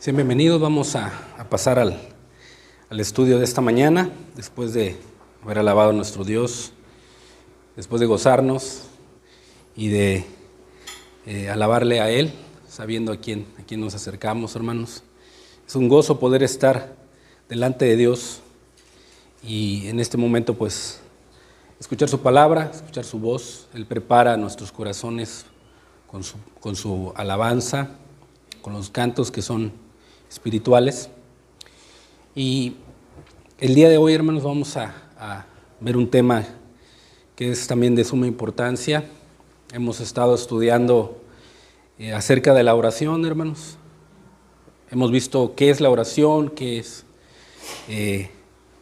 Sean bienvenidos, vamos a pasar al estudio de esta mañana, después de haber alabado a nuestro Dios, después de gozarnos y de alabarle a Él, sabiendo a quién nos acercamos, hermanos. Es un gozo poder estar delante de Dios y en este momento pues escuchar su palabra, escuchar su voz. Él prepara nuestros corazones con su alabanza, con los cantos que son espirituales. Y el día de hoy, hermanos, vamos a ver un tema que es también de suma importancia. Hemos estado estudiando acerca de la oración, hermanos. Hemos visto qué es la oración,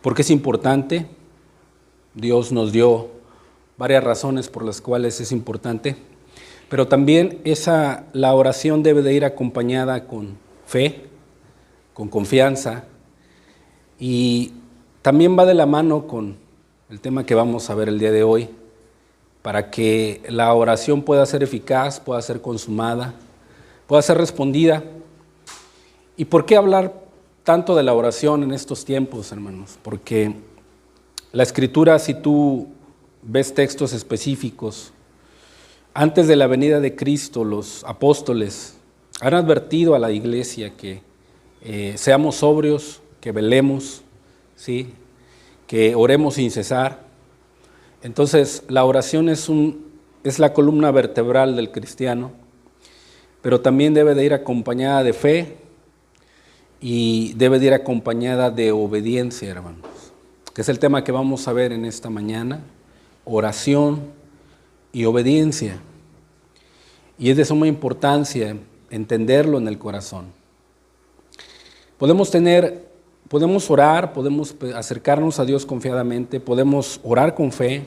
por qué es importante. Dios nos dio varias razones por las cuales es importante, pero también la oración debe de ir acompañada con fe, con confianza, y también va de la mano con el tema que vamos a ver el día de hoy, para que la oración pueda ser eficaz, pueda ser consumada, pueda ser respondida. ¿Y por qué hablar tanto de la oración en estos tiempos, hermanos? Porque la Escritura, si tú ves textos específicos, antes de la venida de Cristo, los apóstoles han advertido a la iglesia que seamos sobrios, que velemos, ¿sí? Que oremos sin cesar. Entonces, la oración es la columna vertebral del cristiano, pero también debe de ir acompañada de fe y debe de ir acompañada de obediencia, hermanos, que es el tema que vamos a ver en esta mañana: oración y obediencia. Y es de suma importancia entenderlo en el corazón. Podemos orar, podemos acercarnos a Dios confiadamente, podemos orar con fe,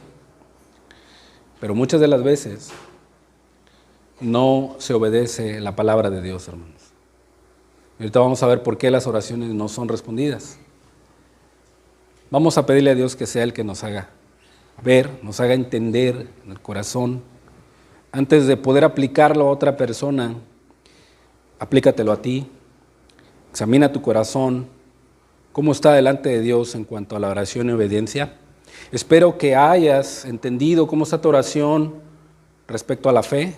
pero muchas de las veces no se obedece la palabra de Dios, hermanos. Y ahorita vamos a ver por qué las oraciones no son respondidas. Vamos a pedirle a Dios que sea el que nos haga ver, nos haga entender en el corazón. Antes de poder aplicarlo a otra persona, aplícatelo a ti. Examina tu corazón, cómo está delante de Dios en cuanto a la oración y obediencia. Espero que hayas entendido cómo está tu oración respecto a la fe,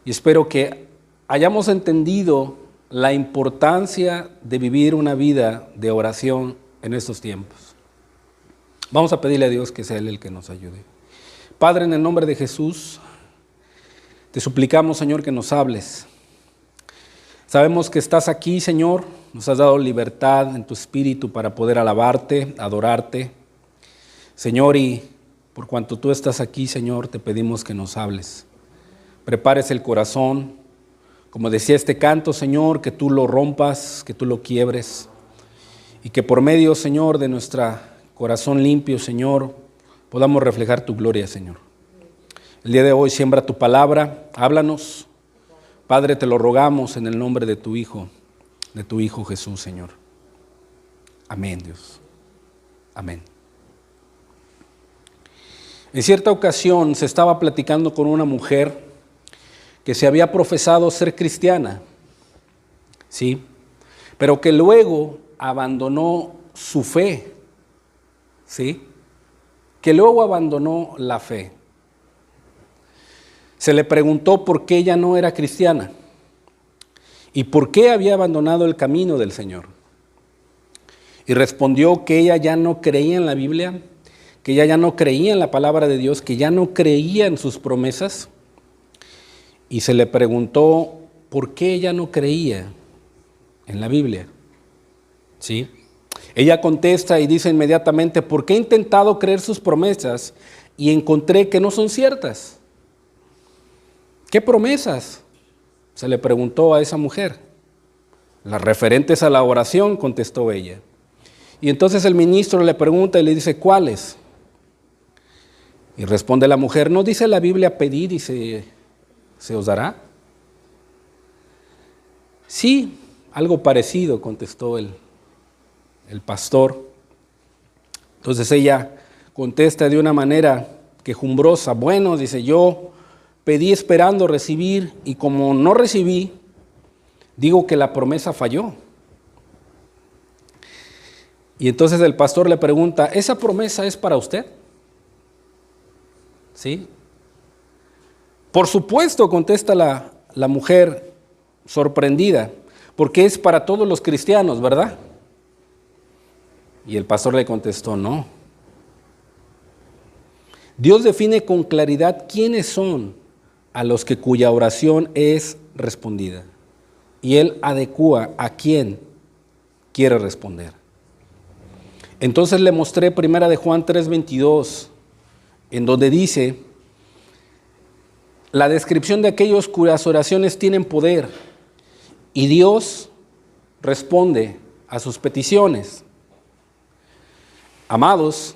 y espero que hayamos entendido la importancia de vivir una vida de oración en estos tiempos. Vamos a pedirle a Dios que sea Él el que nos ayude. Padre, en el nombre de Jesús, te suplicamos, Señor, que nos hables. Sabemos que estás aquí, Señor, nos has dado libertad en tu espíritu para poder alabarte, adorarte. Señor, y por cuanto tú estás aquí, Señor, te pedimos que nos hables. Prepares el corazón, como decía este canto, Señor, que tú lo rompas, que tú lo quiebres, y que por medio, Señor, de nuestro corazón limpio, Señor, podamos reflejar tu gloria, Señor. El día de hoy siembra tu palabra, háblanos. Padre, te lo rogamos en el nombre de tu Hijo Jesús, Señor. Amén, Dios. Amén. En cierta ocasión se estaba platicando con una mujer que se había profesado ser cristiana, ¿sí? Pero que luego abandonó su fe, ¿sí? Que luego abandonó la fe. Se le preguntó por qué ella no era cristiana y por qué había abandonado el camino del Señor. Y respondió que ella ya no creía en la Biblia, que ella ya no creía en la palabra de Dios, que ya no creía en sus promesas. Y se le preguntó por qué ella no creía en la Biblia. ¿Sí? Ella contesta y dice inmediatamente: porque he intentado creer sus promesas y encontré que no son ciertas. ¿Qué promesas?, se le preguntó a esa mujer. Las referentes a la oración, contestó ella. Y entonces el ministro le pregunta y le dice: ¿cuáles? Y responde la mujer: ¿no dice la Biblia pedid y se os dará? Sí, algo parecido, contestó el pastor. Entonces ella contesta de una manera quejumbrosa: bueno, dice, yo pedí esperando recibir, y como no recibí, Digo que la promesa falló. Y entonces el pastor le pregunta, ¿esa promesa es para usted? ¿Sí? Por supuesto, contesta la mujer sorprendida, porque es para todos los cristianos, ¿verdad? Y el pastor le contestó, no. Dios define con claridad quiénes son a los que cuya oración es respondida. Y Él adecúa a quién quiere responder. Entonces le mostré 1 de Juan 3:22, en donde dice la descripción de aquellos cuyas oraciones tienen poder y Dios responde a sus peticiones. Amados,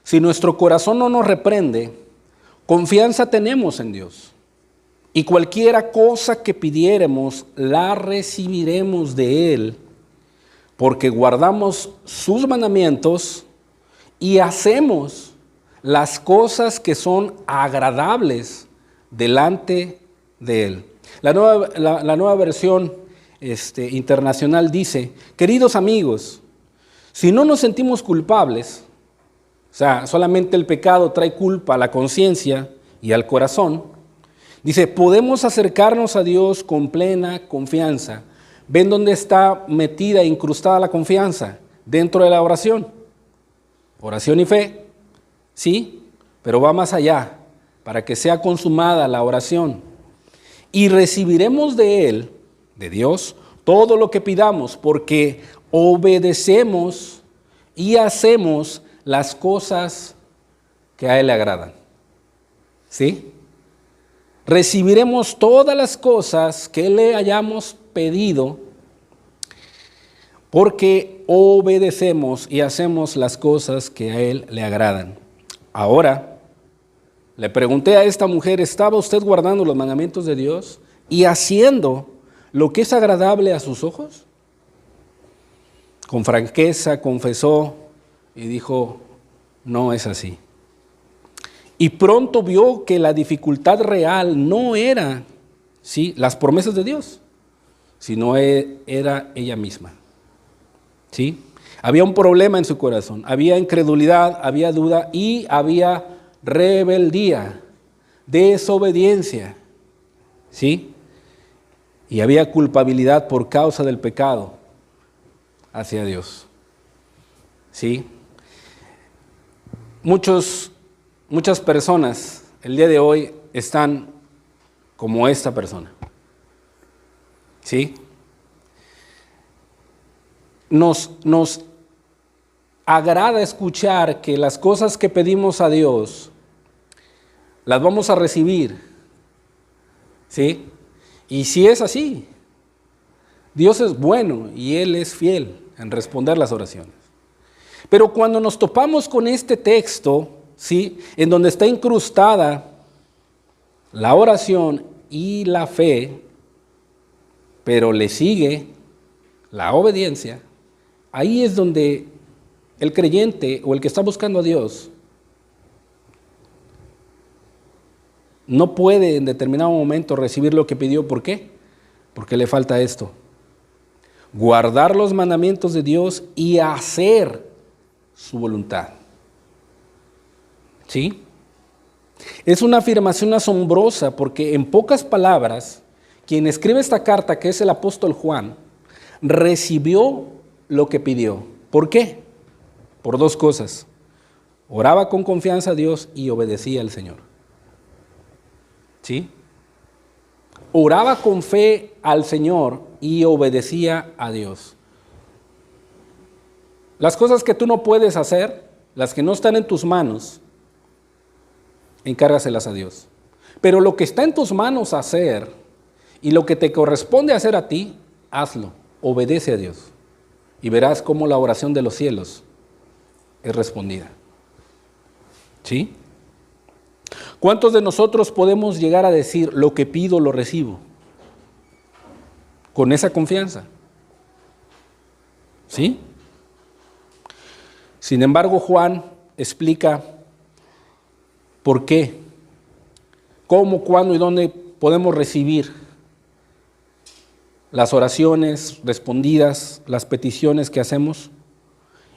si nuestro corazón no nos reprende, confianza tenemos en Dios. Y cualquiera cosa que pidiéremos, la recibiremos de Él, porque guardamos sus mandamientos y hacemos las cosas que son agradables delante de Él. La nueva versión internacional dice, queridos amigos, si no nos sentimos culpables, o sea, solamente el pecado trae culpa a la conciencia y al corazón, dice, podemos acercarnos a Dios con plena confianza. ¿Ven dónde está metida e incrustada la confianza? Dentro de la oración. Oración y fe, sí, pero va más allá, para que sea consumada la oración. Y recibiremos de Él, de Dios, todo lo que pidamos, porque obedecemos y hacemos las cosas que a Él le agradan. ¿Sí? Recibiremos todas las cosas que le hayamos pedido porque obedecemos y hacemos las cosas que a Él le agradan. Ahora, le pregunté a esta mujer, ¿estaba usted guardando los mandamientos de Dios y haciendo lo que es agradable a sus ojos? Con franqueza confesó y dijo, no es así. Y pronto vio que la dificultad real no era, ¿sí?, las promesas de Dios, sino era ella misma. ¿Sí? Había un problema en su corazón, había incredulidad, había duda y había rebeldía, desobediencia. ¿Sí? Y había culpabilidad por causa del pecado hacia Dios. ¿Sí? Muchas personas el día de hoy están como esta persona. ¿Sí? Nos agrada escuchar que las cosas que pedimos a Dios las vamos a recibir. ¿Sí? Y si es así, Dios es bueno y Él es fiel en responder las oraciones. Pero cuando nos topamos con este texto, ¿sí?, en donde está incrustada la oración y la fe, pero le sigue la obediencia, ahí es donde el creyente o el que está buscando a Dios no puede en determinado momento recibir lo que pidió. ¿Por qué? Porque le falta esto: guardar los mandamientos de Dios y hacer su voluntad. ¿Sí? Es una afirmación asombrosa porque, en pocas palabras, quien escribe esta carta, que es el apóstol Juan, recibió lo que pidió. ¿Por qué? Por dos cosas: oraba con confianza a Dios y obedecía al Señor. ¿Sí? Oraba con fe al Señor y obedecía a Dios. Las cosas que tú no puedes hacer, las que no están en tus manos, encárgaselas a Dios. Pero lo que está en tus manos hacer y lo que te corresponde hacer a ti, hazlo, obedece a Dios. Y verás cómo la oración de los cielos es respondida. ¿Sí? ¿Cuántos de nosotros podemos llegar a decir, lo que pido lo recibo? Con esa confianza. ¿Sí? Sin embargo, Juan explica por qué, cómo, cuándo y dónde podemos recibir las oraciones respondidas, las peticiones que hacemos,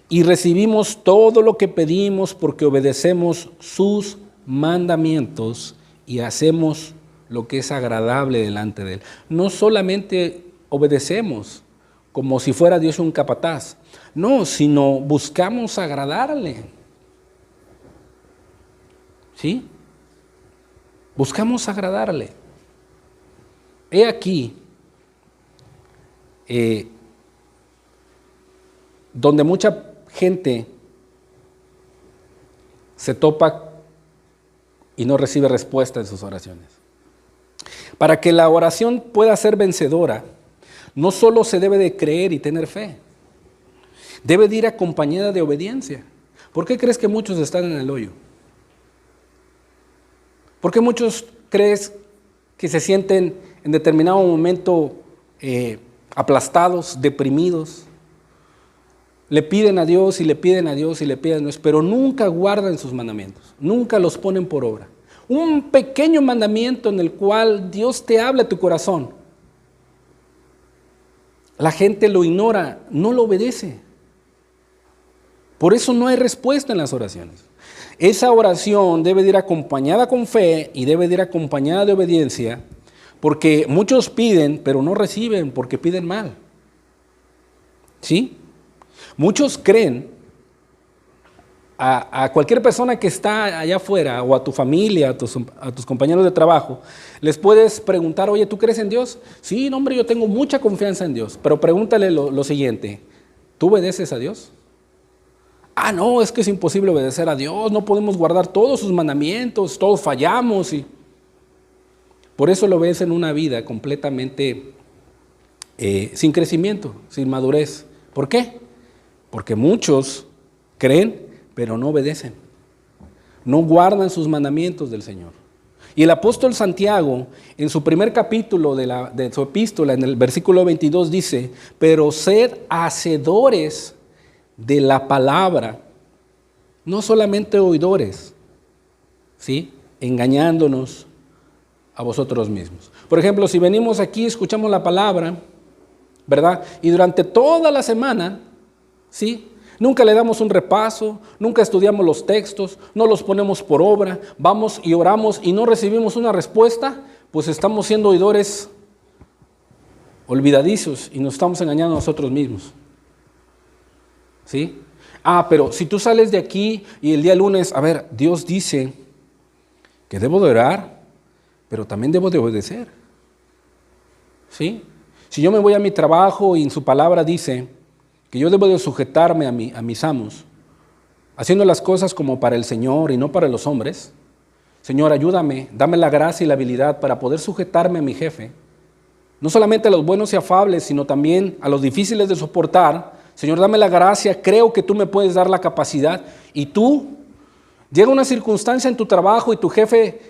y recibimos todo lo que pedimos porque obedecemos sus mandamientos y hacemos lo que es agradable delante de Él. No solamente obedecemos como si fuera Dios un capataz, no, sino buscamos agradarle. ¿Sí? Buscamos agradarle. He aquí donde mucha gente se topa y no recibe respuesta en sus oraciones. Para que la oración pueda ser vencedora, no solo se debe de creer y tener fe, debe de ir acompañada de obediencia. ¿Por qué crees que muchos están en el hoyo? ¿Por qué muchos crees que se sienten en determinado momento aplastados, deprimidos? Le piden a Dios y le piden a Dios y le piden a Dios, pero nunca guardan sus mandamientos, nunca los ponen por obra. Un pequeño mandamiento en el cual Dios te habla a tu corazón, la gente lo ignora, no lo obedece. Por eso no hay respuesta en las oraciones. Esa oración debe de ir acompañada con fe y debe de ir acompañada de obediencia, porque muchos piden, pero no reciben porque piden mal. ¿Sí? Muchos creen, a cualquier persona que está allá afuera, o a tu familia, a tus compañeros de trabajo, les puedes preguntar, oye, ¿tú crees en Dios? Sí, no, hombre, yo tengo mucha confianza en Dios, pero pregúntale lo siguiente, ¿tú obedeces a Dios? Ah, no, es que es imposible obedecer a Dios, no podemos guardar todos sus mandamientos, todos fallamos. Y por eso lo ves en una vida completamente sin crecimiento, sin madurez. ¿Por qué? Porque muchos creen, pero no obedecen. No guardan sus mandamientos del Señor. Y el apóstol Santiago, en su primer capítulo de su epístola, en el versículo 22, dice, pero sed hacedores de la palabra, no solamente oidores, ¿sí? Engañándonos a vosotros mismos. Por ejemplo, si venimos aquí, escuchamos la palabra, ¿verdad? Y durante toda la semana, ¿sí? Nunca le damos un repaso, nunca estudiamos los textos, no los ponemos por obra, vamos y oramos y no recibimos una respuesta, pues estamos siendo oidores olvidadizos y nos estamos engañando a nosotros mismos. ¿Sí? Ah, pero si tú sales de aquí y el día lunes, a ver, Dios dice que debo de orar, pero también debo de obedecer. ¿Sí? Si yo me voy a mi trabajo y en su palabra dice que yo debo de sujetarme a mis amos, haciendo las cosas como para el Señor y no para los hombres. Señor, ayúdame, dame la gracia y la habilidad para poder sujetarme a mi jefe, no solamente a los buenos y afables, sino también a los difíciles de soportar. Señor, dame la gracia, creo que tú me puedes dar la capacidad. Y tú, llega una circunstancia en tu trabajo y tu jefe,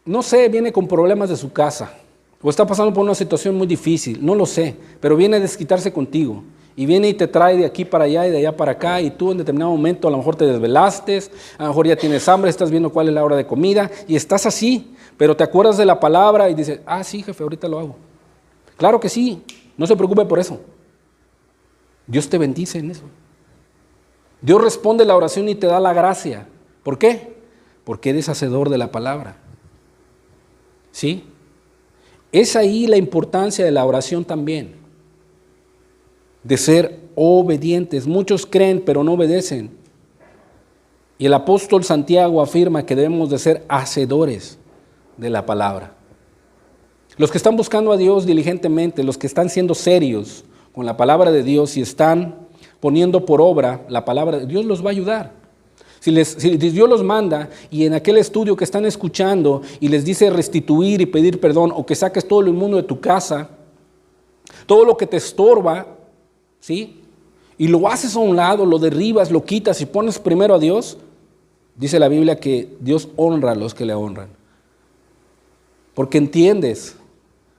no sé, viene con problemas de su casa, o está pasando por una situación muy difícil, no lo sé, pero viene a desquitarse contigo. Y viene y te trae de aquí para allá y de allá para acá, y tú en determinado momento a lo mejor te desvelaste, a lo mejor ya tienes hambre, estás viendo cuál es la hora de comida, y estás así, pero te acuerdas de la palabra y dices, ah, sí, jefe, ahorita lo hago. Claro que sí, no se preocupe por eso. Dios te bendice en eso. Dios responde la oración y te da la gracia. ¿Por qué? Porque eres hacedor de la palabra. ¿Sí? Es ahí la importancia de la oración también, de ser obedientes. Muchos creen, pero no obedecen. Y el apóstol Santiago afirma que debemos de ser hacedores de la palabra. Los que están buscando a Dios diligentemente, los que están siendo serios con la palabra de Dios y están poniendo por obra la palabra de Dios, los va a ayudar. Si Dios los manda y en aquel estudio que están escuchando y les dice restituir y pedir perdón, o que saques todo lo inmundo de tu casa, todo lo que te estorba, ¿sí? Y lo haces a un lado, lo derribas, lo quitas y pones primero a Dios, dice la Biblia que Dios honra a los que le honran. Porque entiendes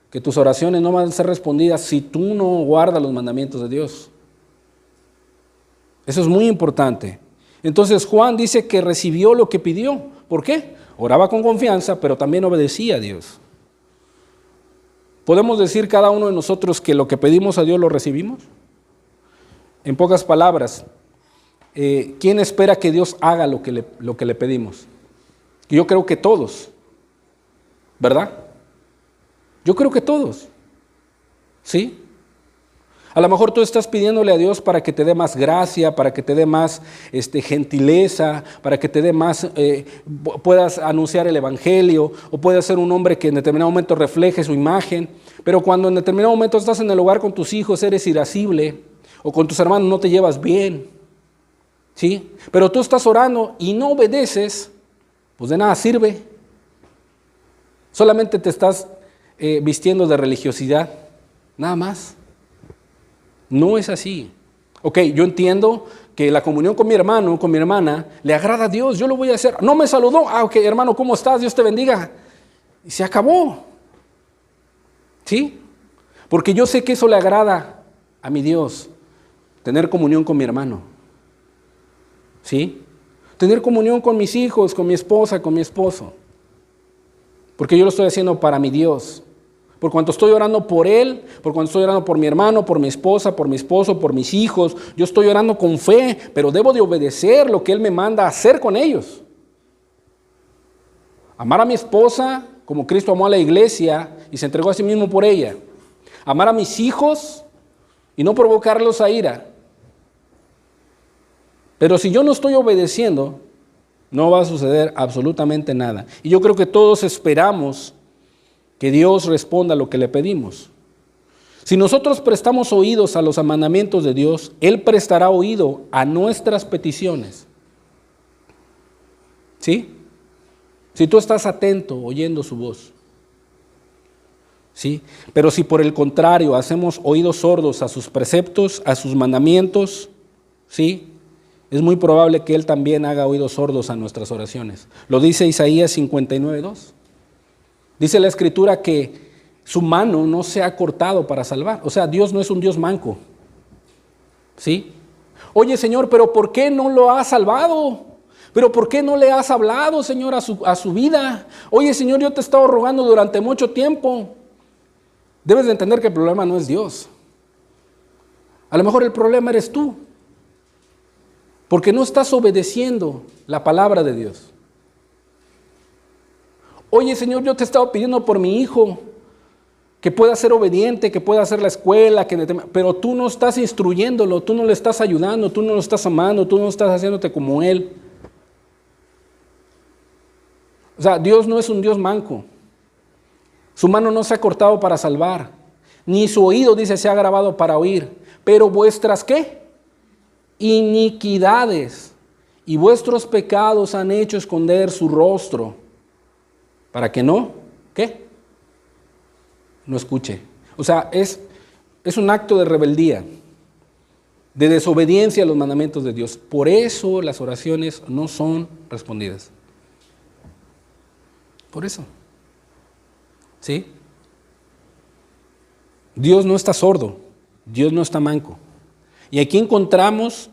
que tus oraciones no van a ser respondidas si tú no guardas los mandamientos de Dios. Eso es muy importante. Entonces Juan dice que recibió lo que pidió. ¿Por qué? Oraba con confianza, pero también obedecía a Dios. ¿Podemos decir cada uno de nosotros que lo que pedimos a Dios lo recibimos? En pocas palabras, ¿quién espera que Dios haga lo que le pedimos? Yo creo que todos, ¿verdad? Yo creo que todos, ¿sí? A lo mejor tú estás pidiéndole a Dios para que te dé más gracia, para que te dé más gentileza, para que te dé más, puedas anunciar el Evangelio, o puedas ser un hombre que en determinado momento refleje su imagen, pero cuando en determinado momento estás en el hogar con tus hijos, eres irascible, o con tus hermanos no te llevas bien, ¿sí? Pero tú estás orando y no obedeces, pues de nada sirve. Solamente te estás vistiendo de religiosidad, nada más. No es así. Ok, yo entiendo que la comunión con mi hermano, con mi hermana, le agrada a Dios, yo lo voy a hacer. No me saludó, ok, hermano, ¿cómo estás? Dios te bendiga. Y se acabó. ¿Sí? Porque yo sé que eso le agrada a mi Dios, tener comunión con mi hermano. ¿Sí? Tener comunión con mis hijos, con mi esposa, con mi esposo. Porque yo lo estoy haciendo para mi Dios. Por cuanto estoy orando por Él, por cuanto estoy orando por mi hermano, por mi esposa, por mi esposo, por mis hijos, yo estoy orando con fe, pero debo de obedecer lo que Él me manda a hacer con ellos. Amar a mi esposa como Cristo amó a la iglesia y se entregó a sí mismo por ella. Amar a mis hijos y no provocarlos a ira. Pero si yo no estoy obedeciendo, no va a suceder absolutamente nada. Y yo creo que todos esperamos que Dios responda a lo que le pedimos. Si nosotros prestamos oídos a los mandamientos de Dios, Él prestará oído a nuestras peticiones. ¿Sí? Si tú estás atento, oyendo su voz. ¿Sí? Pero si por el contrario hacemos oídos sordos a sus preceptos, a sus mandamientos, ¿sí? Es muy probable que Él también haga oídos sordos a nuestras oraciones. Lo dice Isaías 59:2. Dice la Escritura que su mano no se ha cortado para salvar. O sea, Dios no es un Dios manco. ¿Sí? Oye, Señor, pero ¿por qué no lo has salvado? ¿Pero por qué no le has hablado, Señor, a su vida? Oye, Señor, yo te he estado rogando durante mucho tiempo. Debes de entender que el problema no es Dios. A lo mejor el problema eres tú. Porque no estás obedeciendo la palabra de Dios. Oye, Señor, yo te he estado pidiendo por mi hijo que pueda ser obediente, que pueda hacer la escuela, pero tú no estás instruyéndolo, tú no le estás ayudando, tú no lo estás amando, tú no estás haciéndote como él. O sea, Dios no es un Dios manco. Su mano no se ha cortado para salvar, ni su oído, dice, se ha agravado para oír. Pero vuestras, ¿qué? Iniquidades y vuestros pecados han hecho esconder su rostro. Para que no, ¿qué? No escuche. O sea, es un acto de rebeldía, de desobediencia a los mandamientos de Dios. Por eso las oraciones no son respondidas. Por eso. ¿Sí? Dios no está sordo, Dios no está manco. Y aquí encontramos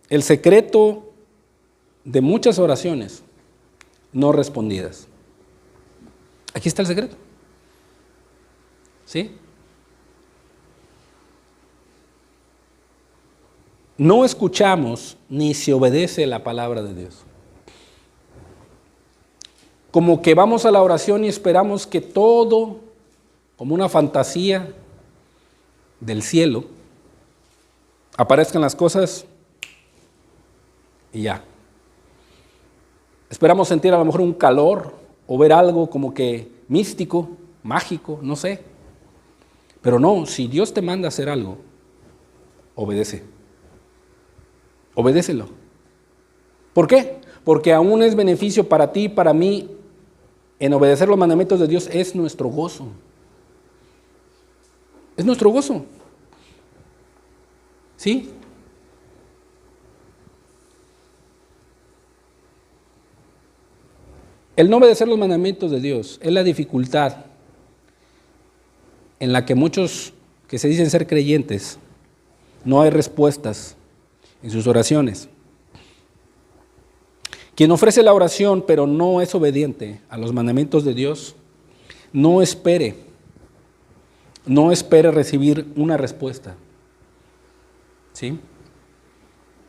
el secreto de muchas oraciones no respondidas. Aquí está el secreto. ¿Sí? No escuchamos ni se obedece la palabra de Dios. Como que vamos a la oración y esperamos que todo, como una fantasía del cielo, aparezcan las cosas y ya. Esperamos sentir a lo mejor un calor o ver algo como que místico, mágico, no sé. Pero no, si Dios te manda a hacer algo, obedece. Obedécelo. ¿Por qué? Porque aún es beneficio para ti y para mí. En obedecer los mandamientos de Dios es nuestro gozo. Es nuestro gozo. ¿Sí? El no obedecer los mandamientos de Dios es la dificultad en la que muchos que se dicen ser creyentes no hay respuestas en sus oraciones. Quien ofrece la oración pero no es obediente a los mandamientos de Dios, no espere no espere recibir una respuesta. ¿Sí?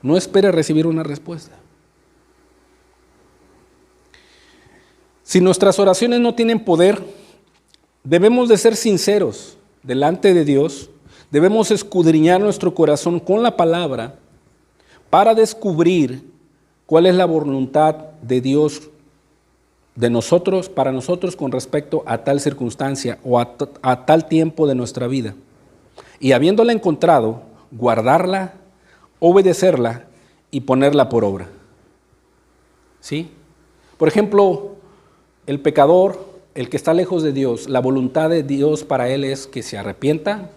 No espere recibir una respuesta. Si nuestras oraciones no tienen poder, debemos de ser sinceros delante de Dios. Debemos escudriñar nuestro corazón con la palabra para descubrir cuál es la voluntad de Dios de nosotros, para nosotros con respecto a tal circunstancia o a tal tiempo de nuestra vida. Y habiéndola encontrado, guardarla, obedecerla y ponerla por obra. ¿Sí? Por ejemplo, el pecador, el que está lejos de Dios, la voluntad de Dios para él es que se arrepienta,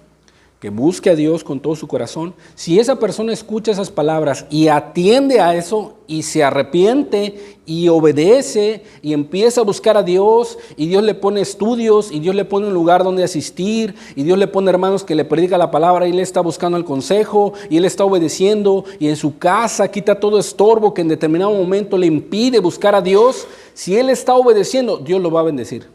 que busque a Dios con todo su corazón. Si esa persona escucha esas palabras y atiende a eso y se arrepiente y obedece y empieza a buscar a Dios, y Dios le pone estudios y Dios le pone un lugar donde asistir y Dios le pone hermanos que le predican la palabra y él está buscando el consejo y él está obedeciendo, y en su casa quita todo estorbo que en determinado momento le impide buscar a Dios, si él está obedeciendo, Dios lo va a bendecir.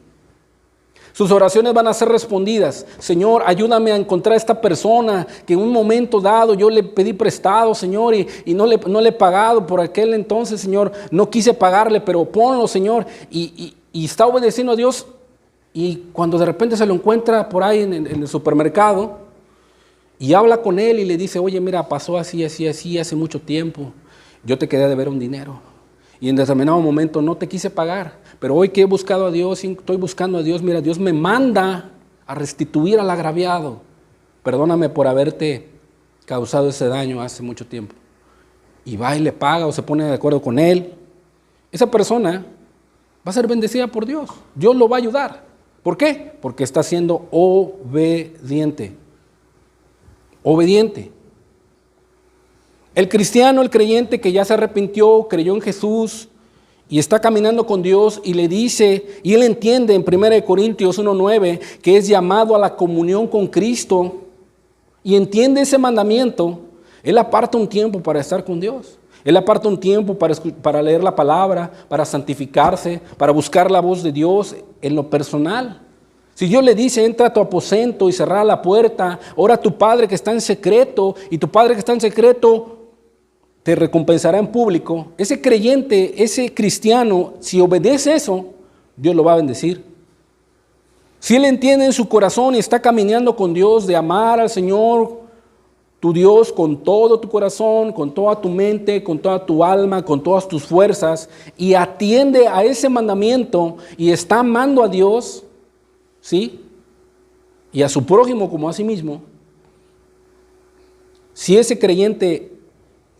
Sus oraciones van a ser respondidas. Señor, ayúdame a encontrar a esta persona que en un momento dado yo le pedí prestado, Señor, y no le he pagado por aquel entonces, Señor. No quise pagarle, pero ponlo, Señor. Y está obedeciendo a Dios. Y cuando de repente se lo encuentra por ahí en el supermercado y habla con él y le dice, oye, mira, pasó así, hace mucho tiempo. Yo te quedé de ver un dinero. Y en determinado momento no te quise pagar, pero hoy que he buscado a Dios, estoy buscando a Dios, mira, Dios me manda a restituir al agraviado. Perdóname por haberte causado ese daño hace mucho tiempo. Y va y le paga o se pone de acuerdo con él. Esa persona va a ser bendecida por Dios. Dios lo va a ayudar. ¿Por qué? Porque está siendo obediente. Obediente. El cristiano, el creyente que ya se arrepintió, creyó en Jesús y está caminando con Dios y le dice, y él entiende en 1 Corintios 1:9 que es llamado a la comunión con Cristo y entiende ese mandamiento, él aparta un tiempo para estar con Dios. Él aparta un tiempo para leer la palabra, para santificarse, para buscar la voz de Dios en lo personal. Si Dios le dice, entra a tu aposento y cerra la puerta, ora a tu Padre que está en secreto, y tu Padre que está en secreto te recompensará en público, ese creyente, ese cristiano, si obedece eso, Dios lo va a bendecir. Si él entiende en su corazón y está caminando con Dios de amar al Señor, tu Dios, con todo tu corazón, con toda tu mente, con toda tu alma, con todas tus fuerzas, y atiende a ese mandamiento y está amando a Dios, ¿sí? Y a su prójimo como a sí mismo, si ese creyente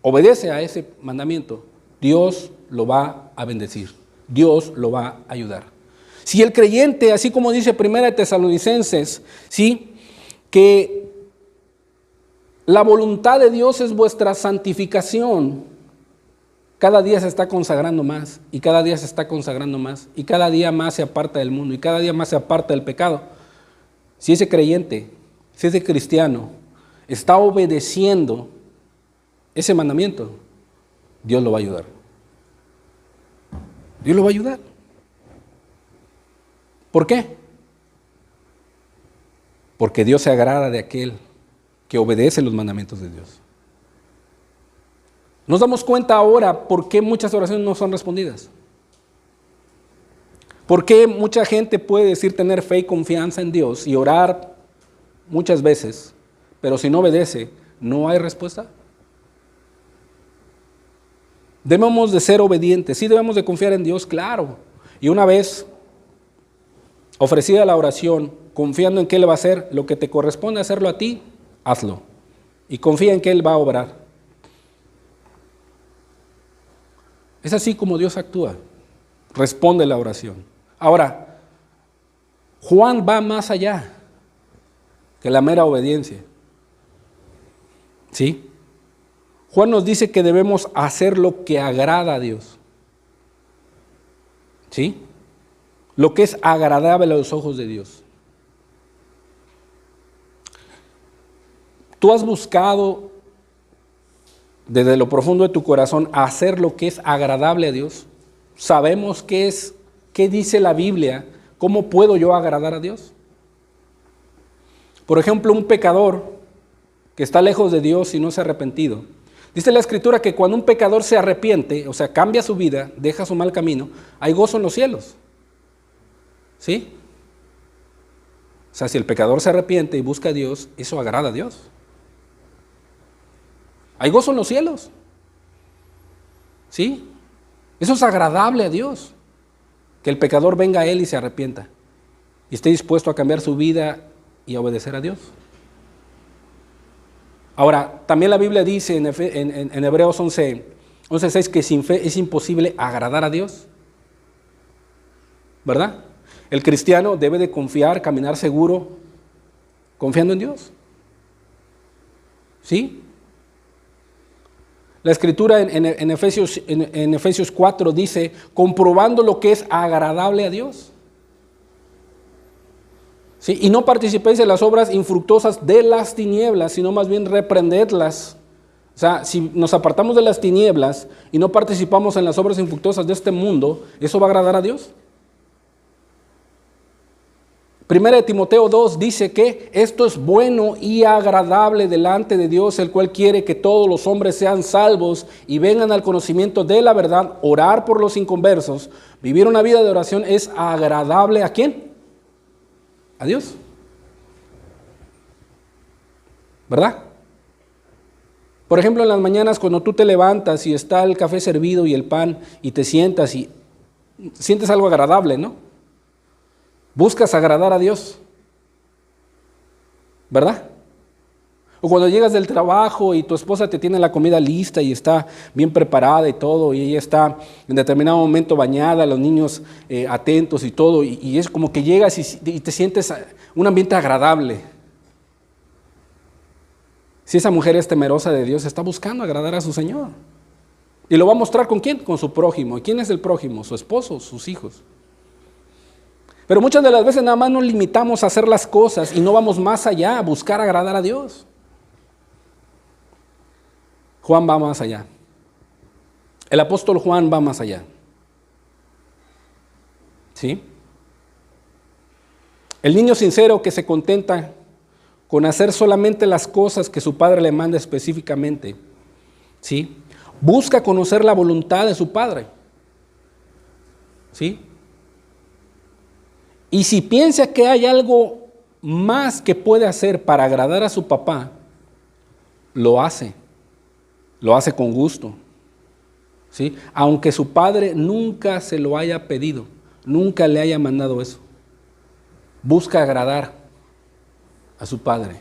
obedece a ese mandamiento, Dios lo va a bendecir, Dios lo va a ayudar. Si el creyente, así como dice 1 Tesalonicenses, ¿sí?, que la voluntad de Dios es vuestra santificación, cada día se está consagrando más, y cada día se está consagrando más, y cada día más se aparta del mundo, y cada día más se aparta del pecado. Si ese creyente, si ese cristiano está obedeciendo ese mandamiento, Dios lo va a ayudar. Dios lo va a ayudar. ¿Por qué? Porque Dios se agrada de aquel que obedece los mandamientos de Dios. Nos damos cuenta ahora por qué muchas oraciones no son respondidas. ¿Por qué mucha gente puede decir tener fe y confianza en Dios y orar muchas veces, pero si no obedece, no hay respuesta? Debemos de ser obedientes, sí debemos de confiar en Dios, claro. Y una vez ofrecida la oración, confiando en que Él va a hacer lo que te corresponde hacerlo a ti, hazlo. Y confía en que Él va a obrar. Es así como Dios actúa, responde la oración. Ahora, Juan va más allá que la mera obediencia. ¿Sí? Juan nos dice que debemos hacer lo que agrada a Dios. ¿Sí? Lo que es agradable a los ojos de Dios. Tú has buscado desde lo profundo de tu corazón hacer lo que es agradable a Dios. Sabemos qué es, qué dice la Biblia, cómo puedo yo agradar a Dios. Por ejemplo, un pecador que está lejos de Dios y no se ha arrepentido. Dice la Escritura que cuando un pecador se arrepiente, o sea, cambia su vida, deja su mal camino, hay gozo en los cielos. ¿Sí? O sea, si el pecador se arrepiente y busca a Dios, eso agrada a Dios. Hay gozo en los cielos. ¿Sí? Eso es agradable a Dios. Que el pecador venga a Él y se arrepienta. Y esté dispuesto a cambiar su vida y a obedecer a Dios. Ahora, también la Biblia dice en Hebreos 11:6 que sin fe es imposible agradar a Dios. ¿Verdad? El cristiano debe de confiar, caminar seguro, confiando en Dios. ¿Sí? La Escritura en Efesios 4 dice, comprobando lo que es agradable a Dios. ¿Sí? Y no participéis en las obras infructuosas de las tinieblas, sino más bien reprendedlas. O sea, si nos apartamos de las tinieblas y no participamos en las obras infructuosas de este mundo, ¿eso va a agradar a Dios? Primera de Timoteo 2 dice que esto es bueno y agradable delante de Dios, el cual quiere que todos los hombres sean salvos y vengan al conocimiento de la verdad. Orar por los inconversos, vivir una vida de oración es agradable ¿a quién? A Dios. ¿Verdad? Por ejemplo, en las mañanas cuando tú te levantas y está el café servido y el pan y te sientas y sientes algo agradable, ¿no? Buscas agradar a Dios. ¿Verdad? O cuando llegas del trabajo y tu esposa te tiene la comida lista y está bien preparada y todo, y ella está en determinado momento bañada, los niños atentos y todo, y es como que llegas y te sientes un ambiente agradable. Si esa mujer es temerosa de Dios, está buscando agradar a su Señor. ¿Y lo va a mostrar con quién? Con su prójimo. ¿Y quién es el prójimo? Su esposo, sus hijos. Pero muchas de las veces nada más nos limitamos a hacer las cosas y no vamos más allá a buscar agradar a Dios. Juan va más allá. El apóstol Juan va más allá. ¿Sí? El niño sincero que se contenta con hacer solamente las cosas que su padre le manda específicamente, ¿sí? Busca conocer la voluntad de su padre. ¿Sí? Y si piensa que hay algo más que puede hacer para agradar a su papá, lo hace con gusto, ¿sí? Aunque su padre nunca se lo haya pedido, nunca le haya mandado eso. Busca agradar a su padre.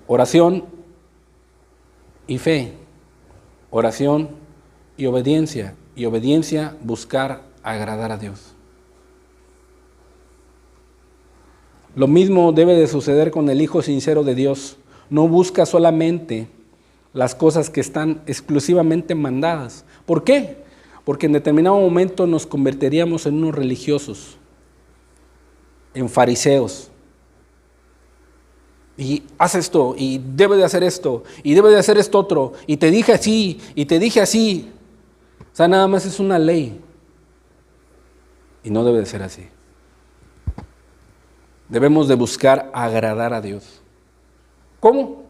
Oración y fe, oración y obediencia buscar agradar a Dios. Lo mismo debe de suceder con el hijo sincero de Dios. No busca solamente las cosas que están exclusivamente mandadas. ¿Por qué? Porque en determinado momento nos convertiríamos en unos religiosos, en fariseos. Y haz esto, y debe de hacer esto, y debe de hacer esto otro, y te dije así, y te dije así. O sea, nada más es una ley. Y no debe de ser así. Debemos de buscar agradar a Dios. ¿Cómo?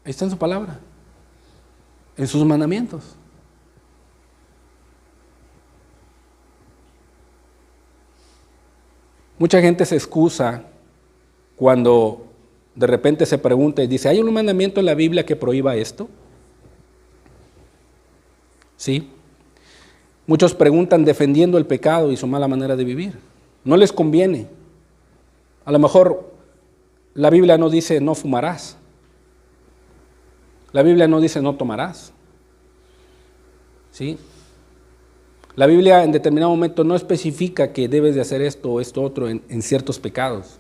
Ahí está en su palabra, en sus mandamientos. Mucha gente se excusa cuando de repente se pregunta y dice, ¿hay un mandamiento en la Biblia que prohíba esto? Sí. Muchos preguntan defendiendo el pecado y su mala manera de vivir. No les conviene. A lo mejor la Biblia no dice no fumarás. La Biblia no dice no tomarás. ¿Sí? La Biblia en determinado momento no especifica que debes de hacer esto o esto otro en ciertos pecados.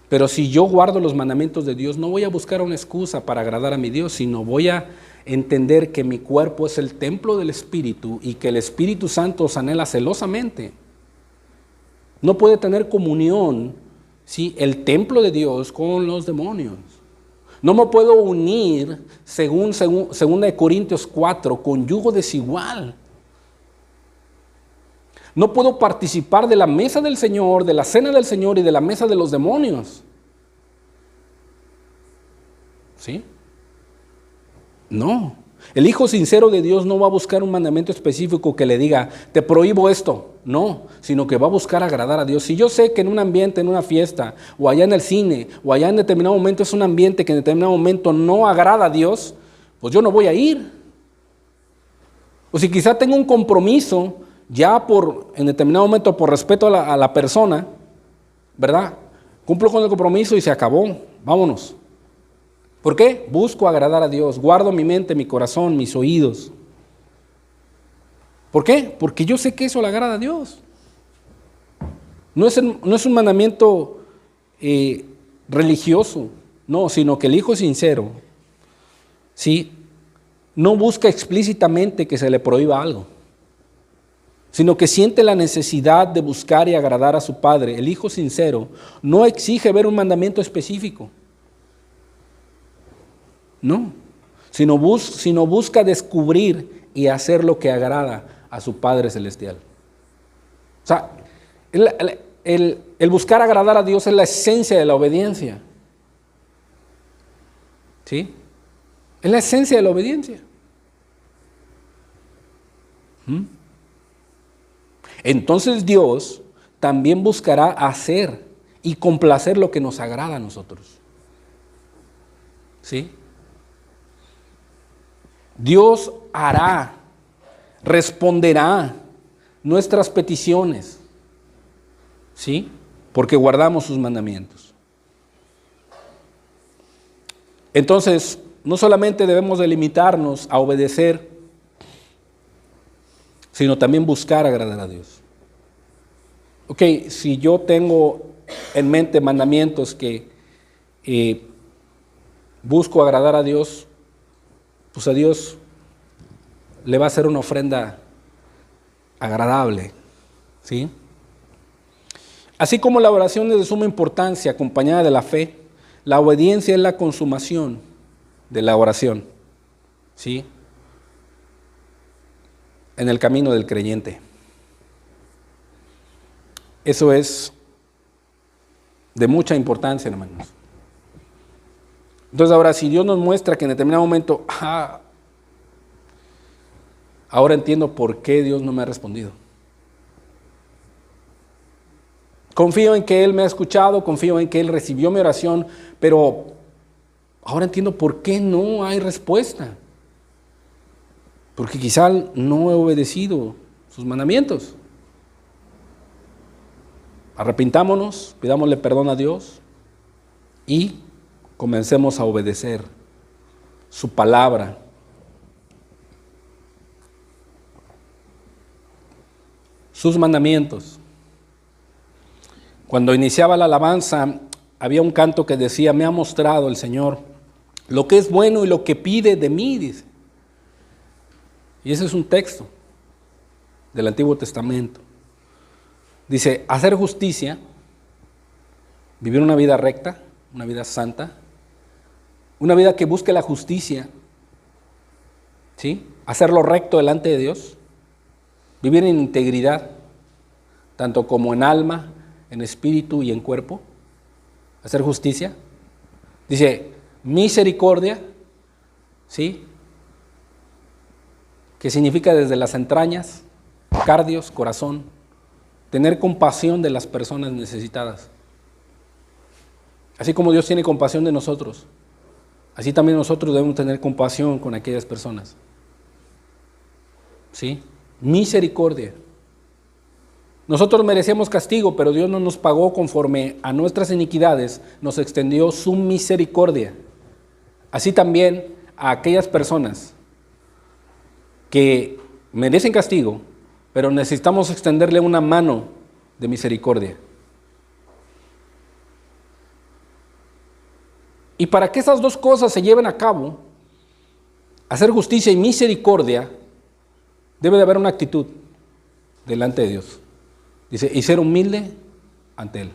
Pero si yo guardo los mandamientos de Dios, no voy a buscar una excusa para agradar a mi Dios, sino voy a entender que mi cuerpo es el templo del Espíritu y que el Espíritu Santo os anhela celosamente. No puede tener comunión, ¿sí?, el templo de Dios con los demonios. No me puedo unir, según 2 Corintios 4, con yugo desigual. No puedo participar de la mesa del Señor, de la cena del Señor y de la mesa de los demonios. ¿Sí? No. El hijo sincero de Dios no va a buscar un mandamiento específico que le diga, te prohíbo esto. No, sino que va a buscar agradar a Dios. Si yo sé que en un ambiente, en una fiesta, o allá en el cine, o allá en determinado momento es un ambiente que en determinado momento no agrada a Dios, pues yo no voy a ir. O si quizá tengo un compromiso ya en determinado momento por respeto a la persona, ¿verdad? Cumplo con el compromiso y se acabó, vámonos. ¿Por qué? Busco agradar a Dios, guardo mi mente, mi corazón, mis oídos. ¿Por qué? Porque yo sé que eso le agrada a Dios. No es un mandamiento religioso, no, sino que el hijo sincero, ¿sí?, no busca explícitamente que se le prohíba algo, sino que siente la necesidad de buscar y agradar a su Padre. El hijo sincero no exige ver un mandamiento específico, no, sino busca descubrir y hacer lo que agrada a su Padre Celestial. O sea, el buscar agradar a Dios es la esencia de la obediencia. ¿Sí? Es la esencia de la obediencia. Entonces Dios también buscará hacer y complacer lo que nos agrada a nosotros. ¿Sí? Dios hará, responderá nuestras peticiones, ¿sí?, porque guardamos sus mandamientos. Entonces, no solamente debemos de limitarnos a obedecer, sino también buscar agradar a Dios. Ok, si yo tengo en mente mandamientos que busco agradar a Dios, pues a Dios le va a hacer una ofrenda agradable, ¿sí? Así como la oración es de suma importancia acompañada de la fe, la obediencia es la consumación de la oración, ¿sí?, en el camino del creyente. Eso es de mucha importancia, hermanos. Entonces ahora, si Dios nos muestra que en determinado momento, ahora entiendo por qué Dios no me ha respondido. Confío en que Él me ha escuchado, confío en que Él recibió mi oración, pero ahora entiendo por qué no hay respuesta. Porque quizá no he obedecido sus mandamientos. Arrepintámonos, pidámosle perdón a Dios y comencemos a obedecer su palabra. Sus mandamientos. Cuando iniciaba la alabanza, había un canto que decía, me ha mostrado el Señor lo que es bueno y lo que pide de mí, dice. Y ese es un texto del Antiguo Testamento. Dice, hacer justicia, vivir una vida recta, una vida santa, una vida que busque la justicia, ¿sí?, hacer lo recto delante de Dios, vivir en integridad, tanto como en alma, en espíritu y en cuerpo, hacer justicia. Dice, misericordia, ¿sí?, que significa desde las entrañas, cardios, corazón, tener compasión de las personas necesitadas. Así como Dios tiene compasión de nosotros, así también nosotros debemos tener compasión con aquellas personas. ¿Sí? Misericordia. Nosotros merecemos castigo, pero Dios no nos pagó conforme a nuestras iniquidades, nos extendió su misericordia. Así también a aquellas personas que merecen castigo, pero necesitamos extenderle una mano de misericordia. Y para que esas dos cosas se lleven a cabo, hacer justicia y misericordia, debe de haber una actitud delante de Dios. Dice, y ser humilde ante Él.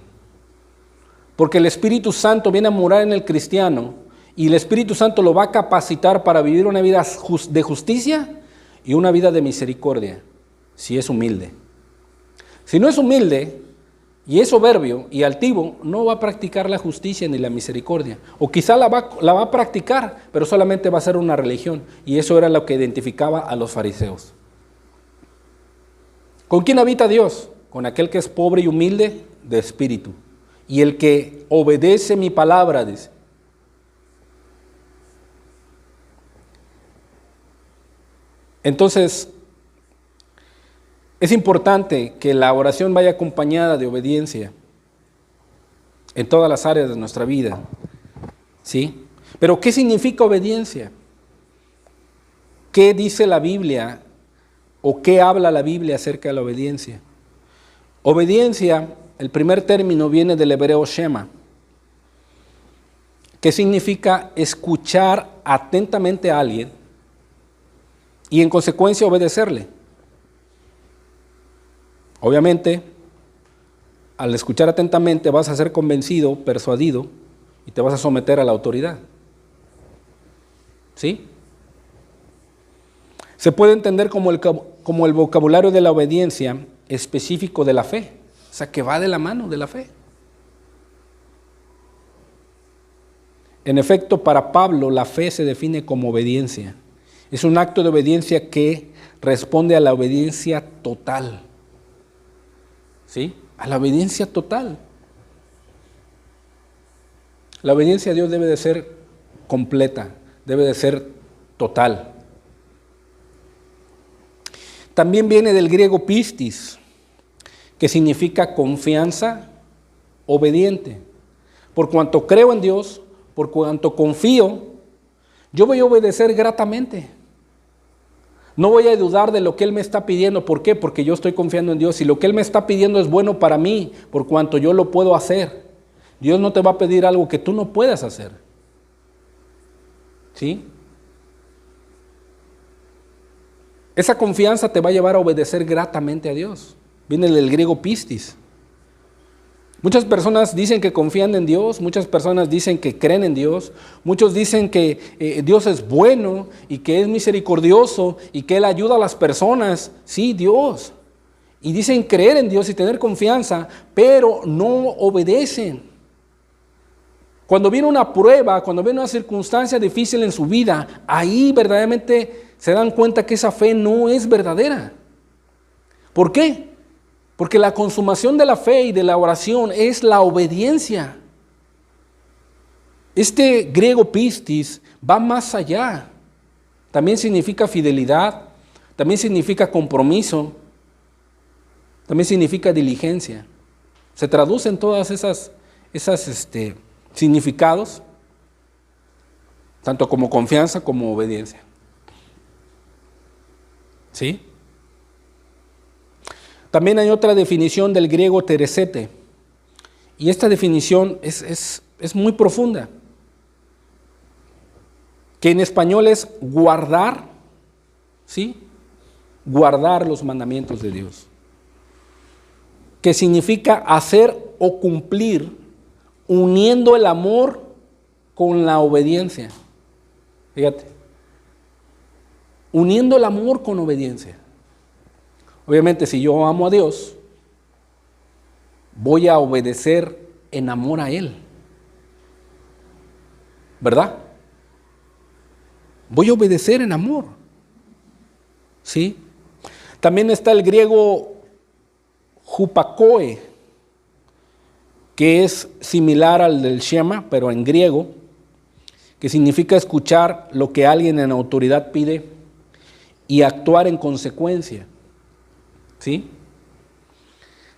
Porque el Espíritu Santo viene a morar en el cristiano y el Espíritu Santo lo va a capacitar para vivir una vida de justicia y una vida de misericordia, si es humilde. Si no es humilde y es soberbio y altivo, no va a practicar la justicia ni la misericordia. O quizá la va a practicar, pero solamente va a ser una religión. Y eso era lo que identificaba a los fariseos. ¿Con quién habita Dios? Con aquel que es pobre y humilde de espíritu. Y el que obedece mi palabra, dice. Entonces, es importante que la oración vaya acompañada de obediencia en todas las áreas de nuestra vida, ¿sí? Pero ¿qué significa obediencia? ¿Qué dice la Biblia o qué habla la Biblia acerca de la obediencia? Obediencia, el primer término viene del hebreo shema, que significa escuchar atentamente a alguien y en consecuencia obedecerle. Obviamente, al escuchar atentamente vas a ser convencido, persuadido y te vas a someter a la autoridad. ¿Sí? Se puede entender como el vocabulario de la obediencia específico de la fe, o sea, que va de la mano de la fe. En efecto, para Pablo, la fe se define como obediencia. Es un acto de obediencia que responde a la obediencia total. ¿Sí? A la obediencia total. La obediencia a Dios debe de ser completa, debe de ser total. También viene del griego pistis, que significa confianza obediente. Por cuanto creo en Dios, por cuanto confío, yo voy a obedecer gratamente. No voy a dudar de lo que Él me está pidiendo. ¿Por qué? Porque yo estoy confiando en Dios. Y lo que Él me está pidiendo es bueno para mí, por cuanto yo lo puedo hacer. Dios no te va a pedir algo que tú no puedas hacer. ¿Sí? Esa confianza te va a llevar a obedecer gratamente a Dios. Viene del griego pistis. Muchas personas dicen que confían en Dios, muchas personas dicen que creen en Dios, muchos dicen que Dios es bueno y que es misericordioso y que Él ayuda a las personas. Sí, Dios. Y dicen creer en Dios y tener confianza, pero no obedecen. Cuando viene una prueba, cuando viene una circunstancia difícil en su vida, ahí verdaderamente se dan cuenta que esa fe no es verdadera. ¿Por qué? Porque la consumación de la fe y de la oración es la obediencia. Este griego pistis va más allá. También significa fidelidad, también significa compromiso, también significa diligencia. Se traducen todas esas significados, tanto como confianza como obediencia. ¿Sí? También hay otra definición del griego teresete, y esta definición es muy profunda, que en español es guardar, ¿sí? Guardar los mandamientos de Dios, que significa hacer o cumplir, uniendo el amor con la obediencia. Fíjate, uniendo el amor con obediencia. Obviamente, si yo amo a Dios, voy a obedecer en amor a Él. ¿Verdad? Voy a obedecer en amor. ¿Sí? También está el griego hupakoe, que es similar al del shema, pero en griego, que significa escuchar lo que alguien en autoridad pide y actuar en consecuencia. ¿Sí?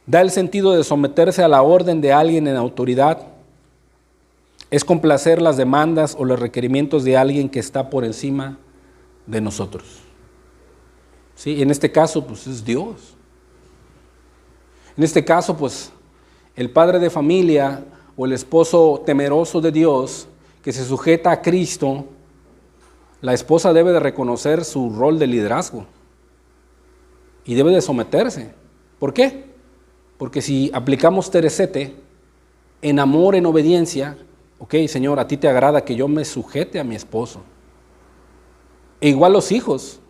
Da el sentido de someterse a la orden de alguien en autoridad. Es complacer las demandas o los requerimientos de alguien que está por encima de nosotros. ¿Sí? En este caso, pues es Dios. En este caso, pues el padre de familia o el esposo temeroso de Dios que se sujeta a Cristo, la esposa debe de reconocer su rol de liderazgo. Y debe de someterse. ¿Por qué? Porque si aplicamos teresete, en amor, en obediencia, ok, Señor, a ti te agrada que yo me sujete a mi esposo. E igual los hijos.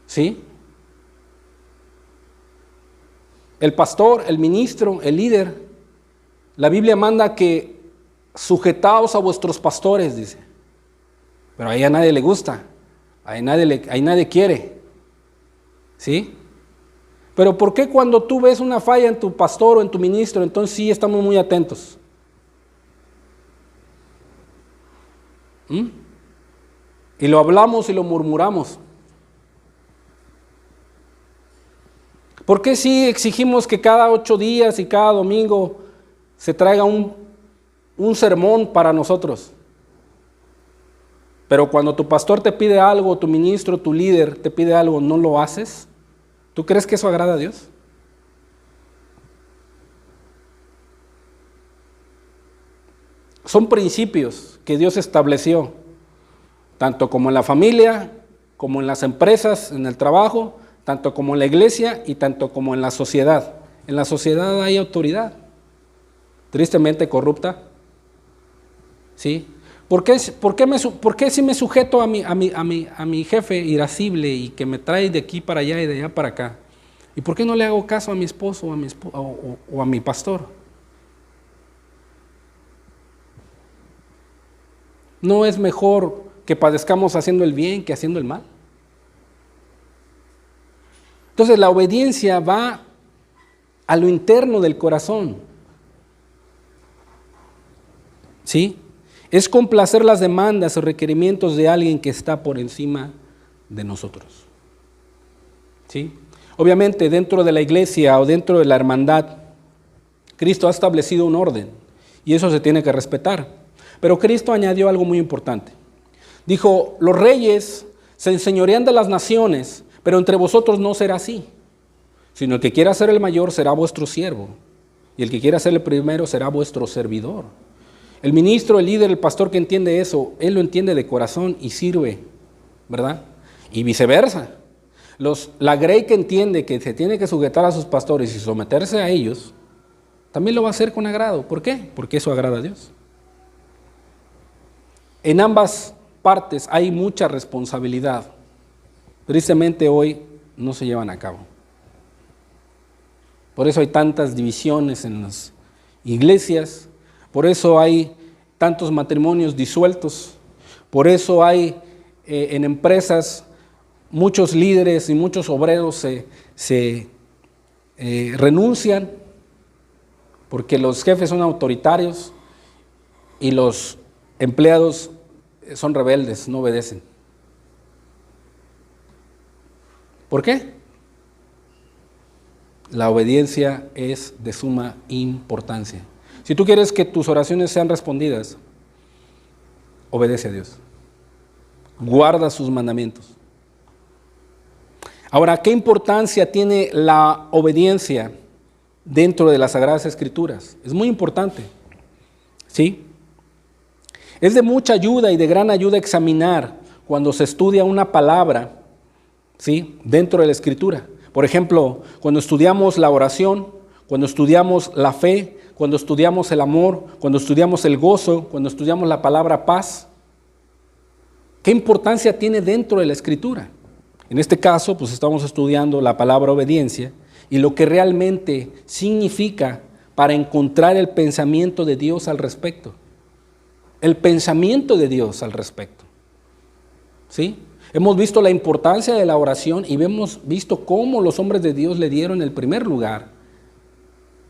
¿Sí? el pastor, el ministro, el líder. La Biblia manda que sujetaos a vuestros pastores, dice. Pero ahí a nadie le gusta, ahí nadie quiere. ¿Sí? Pero ¿por qué cuando tú ves una falla en tu pastor o en tu ministro, entonces sí estamos muy atentos? Y lo hablamos y lo murmuramos. ¿Por qué sí exigimos que cada 8 días y cada domingo se traiga un sermón para nosotros? Pero cuando tu pastor te pide algo, tu ministro, tu líder te pide algo, ¿no lo haces? ¿Tú crees que eso agrada a Dios? Son principios que Dios estableció, tanto como en la familia, como en las empresas, en el trabajo, tanto como en la iglesia y tanto como en la sociedad. En la sociedad hay autoridad, tristemente corrupta. ¿Sí? ¿Por qué si me sujeto a mi jefe irascible y que me trae de aquí para allá y de allá para acá? ¿Y por qué no le hago caso a mi esposo o a mi pastor? ¿No es mejor que padezcamos haciendo el bien que haciendo el mal? Entonces la obediencia va a lo interno del corazón. ¿Sí? Es complacer las demandas o requerimientos de alguien que está por encima de nosotros. ¿Sí? Obviamente dentro de la iglesia o dentro de la hermandad, Cristo ha establecido un orden y eso se tiene que respetar. Pero Cristo añadió algo muy importante. Dijo, los reyes se enseñorean de las naciones, pero entre vosotros no será así, sino el que quiera ser el mayor será vuestro siervo y el que quiera ser el primero será vuestro servidor. El ministro, el líder, el pastor que entiende eso, él lo entiende de corazón y sirve, ¿verdad? Y viceversa. La grey que entiende que se tiene que sujetar a sus pastores y someterse a ellos, también lo va a hacer con agrado. ¿Por qué? Porque eso agrada a Dios. En ambas partes hay mucha responsabilidad. Tristemente hoy no se llevan a cabo. Por eso hay tantas divisiones en las iglesias. Por eso hay tantos matrimonios disueltos, por eso hay en empresas muchos líderes y muchos obreros se renuncian porque los jefes son autoritarios y los empleados son rebeldes, no obedecen. ¿Por qué? La obediencia es de suma importancia. Si tú quieres que tus oraciones sean respondidas, obedece a Dios. Guarda sus mandamientos. Ahora, ¿qué importancia tiene la obediencia dentro de las Sagradas Escrituras? Es muy importante. ¿Sí? Es de mucha ayuda y de gran ayuda examinar cuando se estudia una palabra, ¿sí?, dentro de la Escritura. Por ejemplo, cuando estudiamos la oración, cuando estudiamos la fe, cuando estudiamos el amor, cuando estudiamos el gozo, cuando estudiamos la palabra paz. ¿Qué importancia tiene dentro de la Escritura? En este caso, pues estamos estudiando la palabra obediencia y lo que realmente significa para encontrar el pensamiento de Dios al respecto. El pensamiento de Dios al respecto. ¿Sí? Hemos visto la importancia de la oración y hemos visto cómo los hombres de Dios le dieron el primer lugar.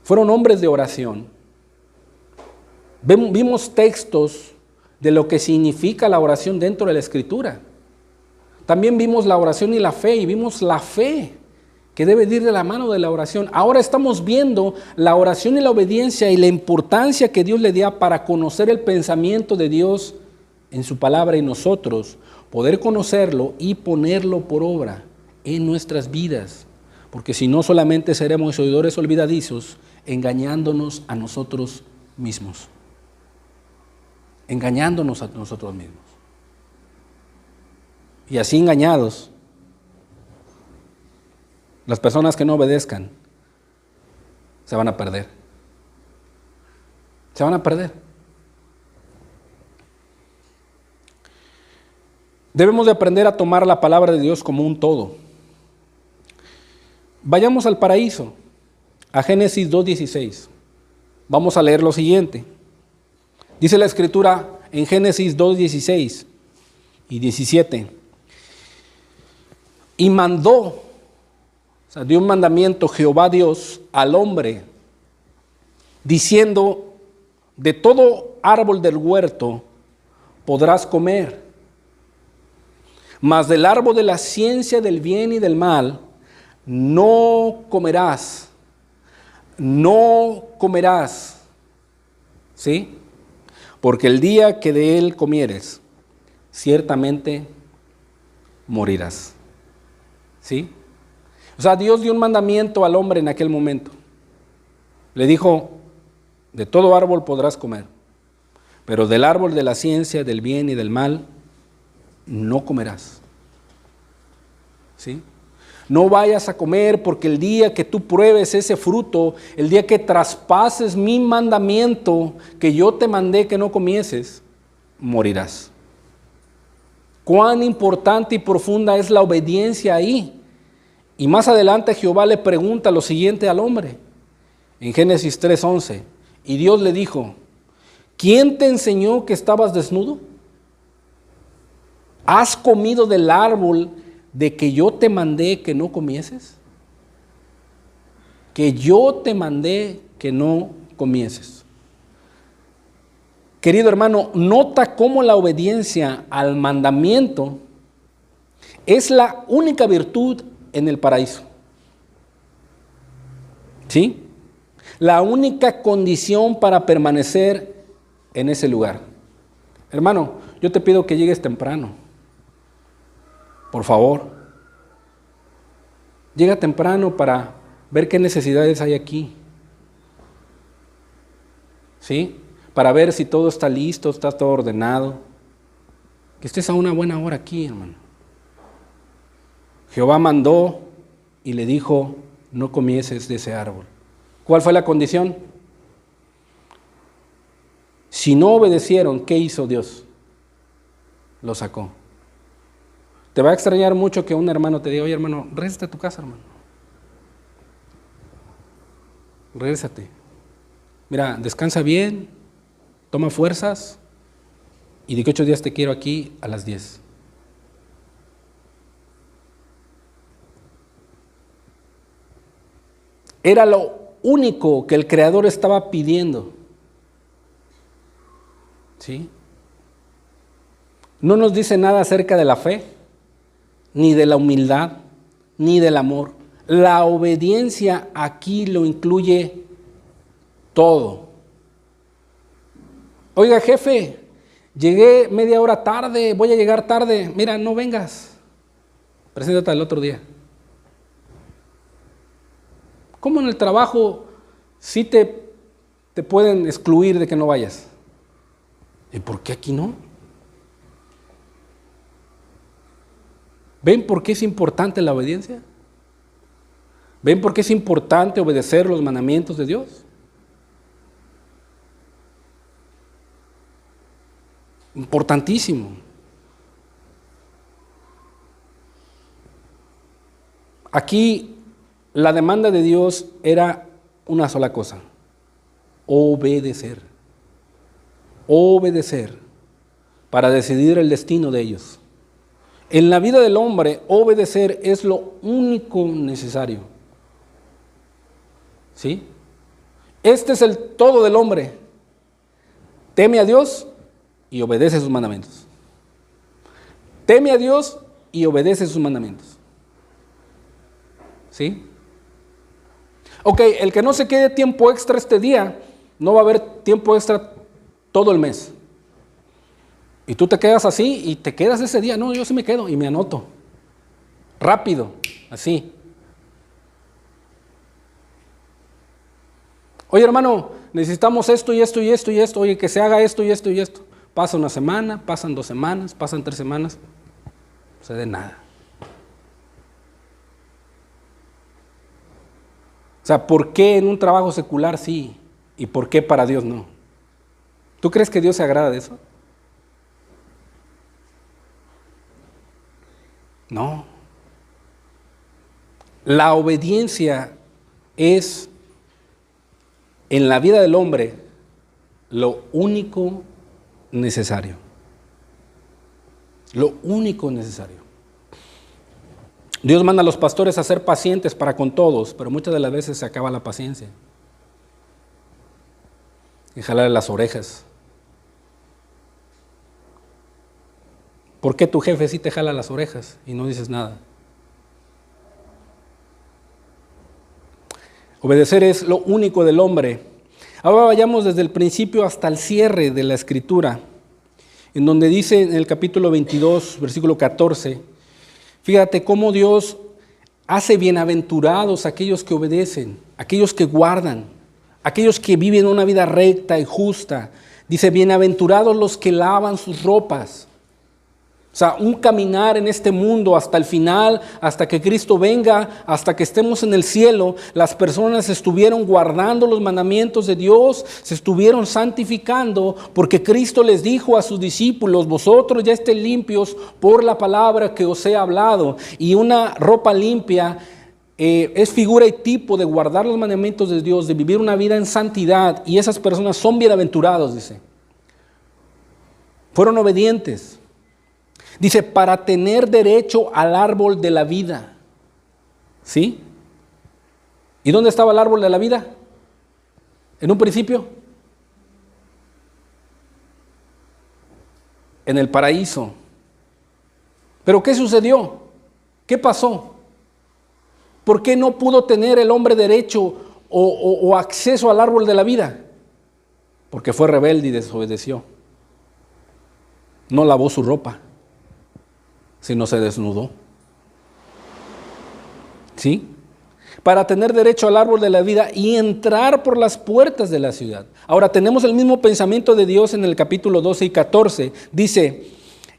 Fueron hombres de oración. Vimos textos de lo que significa la oración dentro de la Escritura. También vimos la oración y la fe, y vimos la fe que debe ir de la mano de la oración. Ahora estamos viendo la oración y la obediencia y la importancia que Dios le da para conocer el pensamiento de Dios en su palabra y nosotros poder conocerlo y ponerlo por obra en nuestras vidas. Porque si no, solamente seremos oidores olvidadizos, engañándonos a nosotros mismos. Engañándonos a nosotros mismos. Y así engañados, las personas que no obedezcan se van a perder. Se van a perder. Debemos de aprender a tomar la palabra de Dios como un todo. Vayamos al paraíso. a Génesis 2:16. Vamos a leer lo siguiente. Dice la Escritura en Génesis 2:16 y 17. Y mandó, o sea, dio un mandamiento Jehová Dios al hombre, diciendo: de todo árbol del huerto podrás comer, mas del árbol de la ciencia del bien y del mal no comerás. No comerás, ¿sí? Porque el día que de él comieres, ciertamente morirás, ¿sí? O sea, Dios dio un mandamiento al hombre en aquel momento. Le dijo: de todo árbol podrás comer, pero del árbol de la ciencia del bien y del mal no comerás, ¿sí? No vayas a comer, porque el día que tú pruebes ese fruto, el día que traspases mi mandamiento que yo te mandé que no comieses, morirás. Cuán importante y profunda es la obediencia ahí. Y más adelante Jehová le pregunta lo siguiente al hombre, en Génesis 3:11. Y Dios le dijo: ¿quién te enseñó que estabas desnudo? ¿Has comido del árbol de que yo te mandé que no comieses? Que yo te mandé que no comieses. Querido hermano, nota cómo la obediencia al mandamiento es la única virtud en el paraíso. ¿Sí? La única condición para permanecer en ese lugar. Hermano, yo te pido que llegues temprano. Por favor, llega temprano para ver qué necesidades hay aquí, ¿sí? Para ver si todo está listo, está todo ordenado. Que estés a una buena hora aquí, hermano. Jehová mandó y le dijo: no comieses de ese árbol. ¿Cuál fue la condición? Si no obedecieron, ¿qué hizo Dios? Lo sacó. Te va a extrañar mucho que un hermano te diga: oye, hermano, regrésate a tu casa, hermano. Regrésate. Mira, descansa bien, toma fuerzas, y de que 8 días te quiero aquí a las 10. Era lo único que el Creador estaba pidiendo. ¿Sí? No nos dice nada acerca de la fe, ni de la humildad, ni del amor. La obediencia aquí lo incluye todo. Oiga, jefe, llegué media hora tarde, voy a llegar tarde. Mira, no vengas, preséntate el otro día. ¿Cómo en el trabajo sí te pueden excluir de que no vayas? ¿Y por qué aquí no? ¿Ven por qué es importante la obediencia? ¿Ven por qué es importante obedecer los mandamientos de Dios? Importantísimo. Aquí la demanda de Dios era una sola cosa: obedecer. Obedecer para decidir el destino de ellos. En la vida del hombre, obedecer es lo único necesario. ¿Sí? Este es el todo del hombre. Teme a Dios y obedece sus mandamientos. Teme a Dios y obedece sus mandamientos. ¿Sí? Ok, el que no se quede tiempo extra este día, no va a haber tiempo extra todo el mes. Y tú te quedas así y te quedas ese día. No, yo sí me quedo y me anoto. Rápido, así. Oye, hermano, necesitamos esto y esto y esto y esto. Oye, que se haga esto y esto y esto. Pasa una semana, pasan 2 semanas, pasan 3 semanas. No se de nada. O sea, ¿por qué en un trabajo secular sí y por qué para Dios no? ¿Tú crees que Dios se agrada de eso? No. La obediencia es en la vida del hombre lo único necesario. Lo único necesario. Dios manda a los pastores a ser pacientes para con todos, pero muchas de las veces se acaba la paciencia. Y jalarle las orejas. ¿Por qué tu jefe sí te jala las orejas y no dices nada? Obedecer es lo único del hombre. Ahora vayamos desde el principio hasta el cierre de la Escritura, en donde dice en el capítulo 22, versículo 14, fíjate cómo Dios hace bienaventurados a aquellos que obedecen, aquellos que guardan, aquellos que viven una vida recta y justa. Dice, bienaventurados los que lavan sus ropas. O sea, un caminar en este mundo hasta el final, hasta que Cristo venga, hasta que estemos en el cielo. Las personas estuvieron guardando los mandamientos de Dios, se estuvieron santificando, porque Cristo les dijo a sus discípulos, vosotros ya estén limpios por la palabra que os he hablado. Y una ropa limpia es figura y tipo de guardar los mandamientos de Dios, de vivir una vida en santidad. Y esas personas son bienaventurados, dice. Fueron obedientes. Dice, para tener derecho al árbol de la vida. ¿Sí? ¿Y dónde estaba el árbol de la vida? En un principio. En el paraíso. ¿Pero qué sucedió? ¿Qué pasó? ¿Por qué no pudo tener el hombre derecho o acceso al árbol de la vida? Porque fue rebelde y desobedeció. No lavó su ropa, sino se desnudó. ¿Sí? Para tener derecho al árbol de la vida y entrar por las puertas de la ciudad. Ahora, tenemos el mismo pensamiento de Dios en el capítulo 12 y 14. Dice,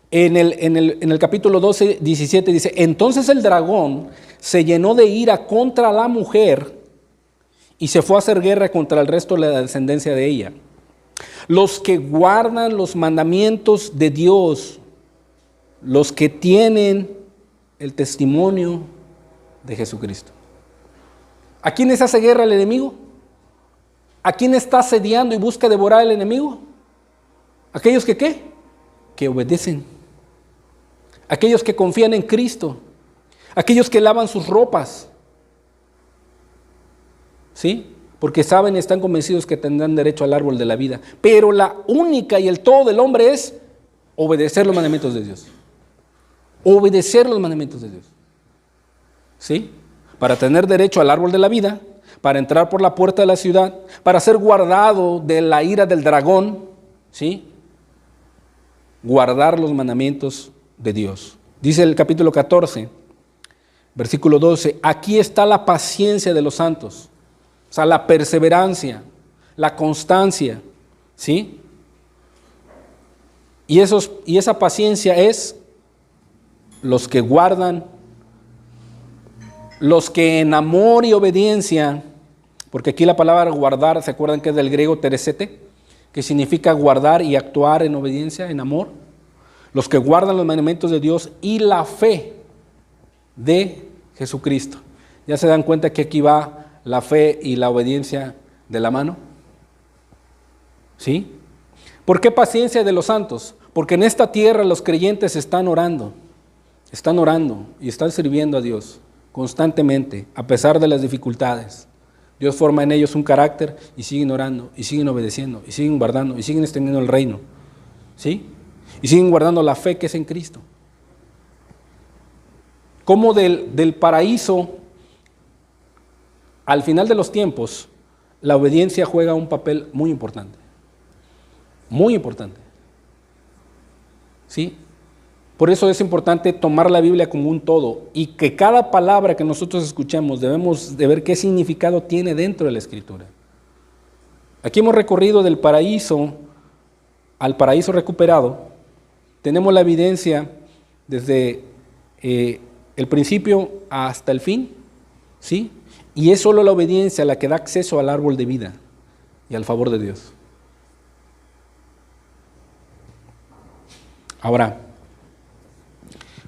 en el capítulo 12, 17, dice, entonces el dragón se llenó de ira contra la mujer y se fue a hacer guerra contra el resto de la descendencia de ella. Los que guardan los mandamientos de Dios, los que tienen el testimonio de Jesucristo. ¿A quiénes hace guerra el enemigo? ¿A quién está asediando y busca devorar el enemigo? ¿Aquellos que qué? Que obedecen. Aquellos que confían en Cristo. Aquellos que lavan sus ropas. ¿Sí? Porque saben y están convencidos que tendrán derecho al árbol de la vida. Pero la única y el todo del hombre es obedecer los mandamientos de Dios. Obedecer los mandamientos de Dios. ¿Sí? Para tener derecho al árbol de la vida, para entrar por la puerta de la ciudad, para ser guardado de la ira del dragón, ¿sí? Guardar los mandamientos de Dios. Dice el capítulo 14, versículo 12, aquí está la paciencia de los santos, o sea, la perseverancia, la constancia, ¿sí? Y esa paciencia es los que guardan, los que en amor y obediencia, porque aquí la palabra guardar, ¿se acuerdan que es del griego teresete? Que significa guardar y actuar en obediencia, en amor. Los que guardan los mandamientos de Dios y la fe de Jesucristo. ¿Ya se dan cuenta que aquí va la fe y la obediencia de la mano? ¿Sí? ¿Por qué paciencia de los santos? Porque en esta tierra los creyentes están orando y están sirviendo a Dios constantemente, a pesar de las dificultades. Dios forma en ellos un carácter y siguen orando, y siguen obedeciendo, y siguen guardando, y siguen extendiendo el reino. ¿Sí? Y siguen guardando la fe que es en Cristo. Como del paraíso, al final de los tiempos, la obediencia juega un papel muy importante. Muy importante. ¿Sí? Por eso es importante tomar la Biblia como un todo y que cada palabra que nosotros escuchemos debemos de ver qué significado tiene dentro de la Escritura. Aquí hemos recorrido del paraíso al paraíso recuperado. Tenemos la evidencia desde el principio hasta el fin, ¿sí? Y es solo la obediencia la que da acceso al árbol de vida y al favor de Dios. Ahora,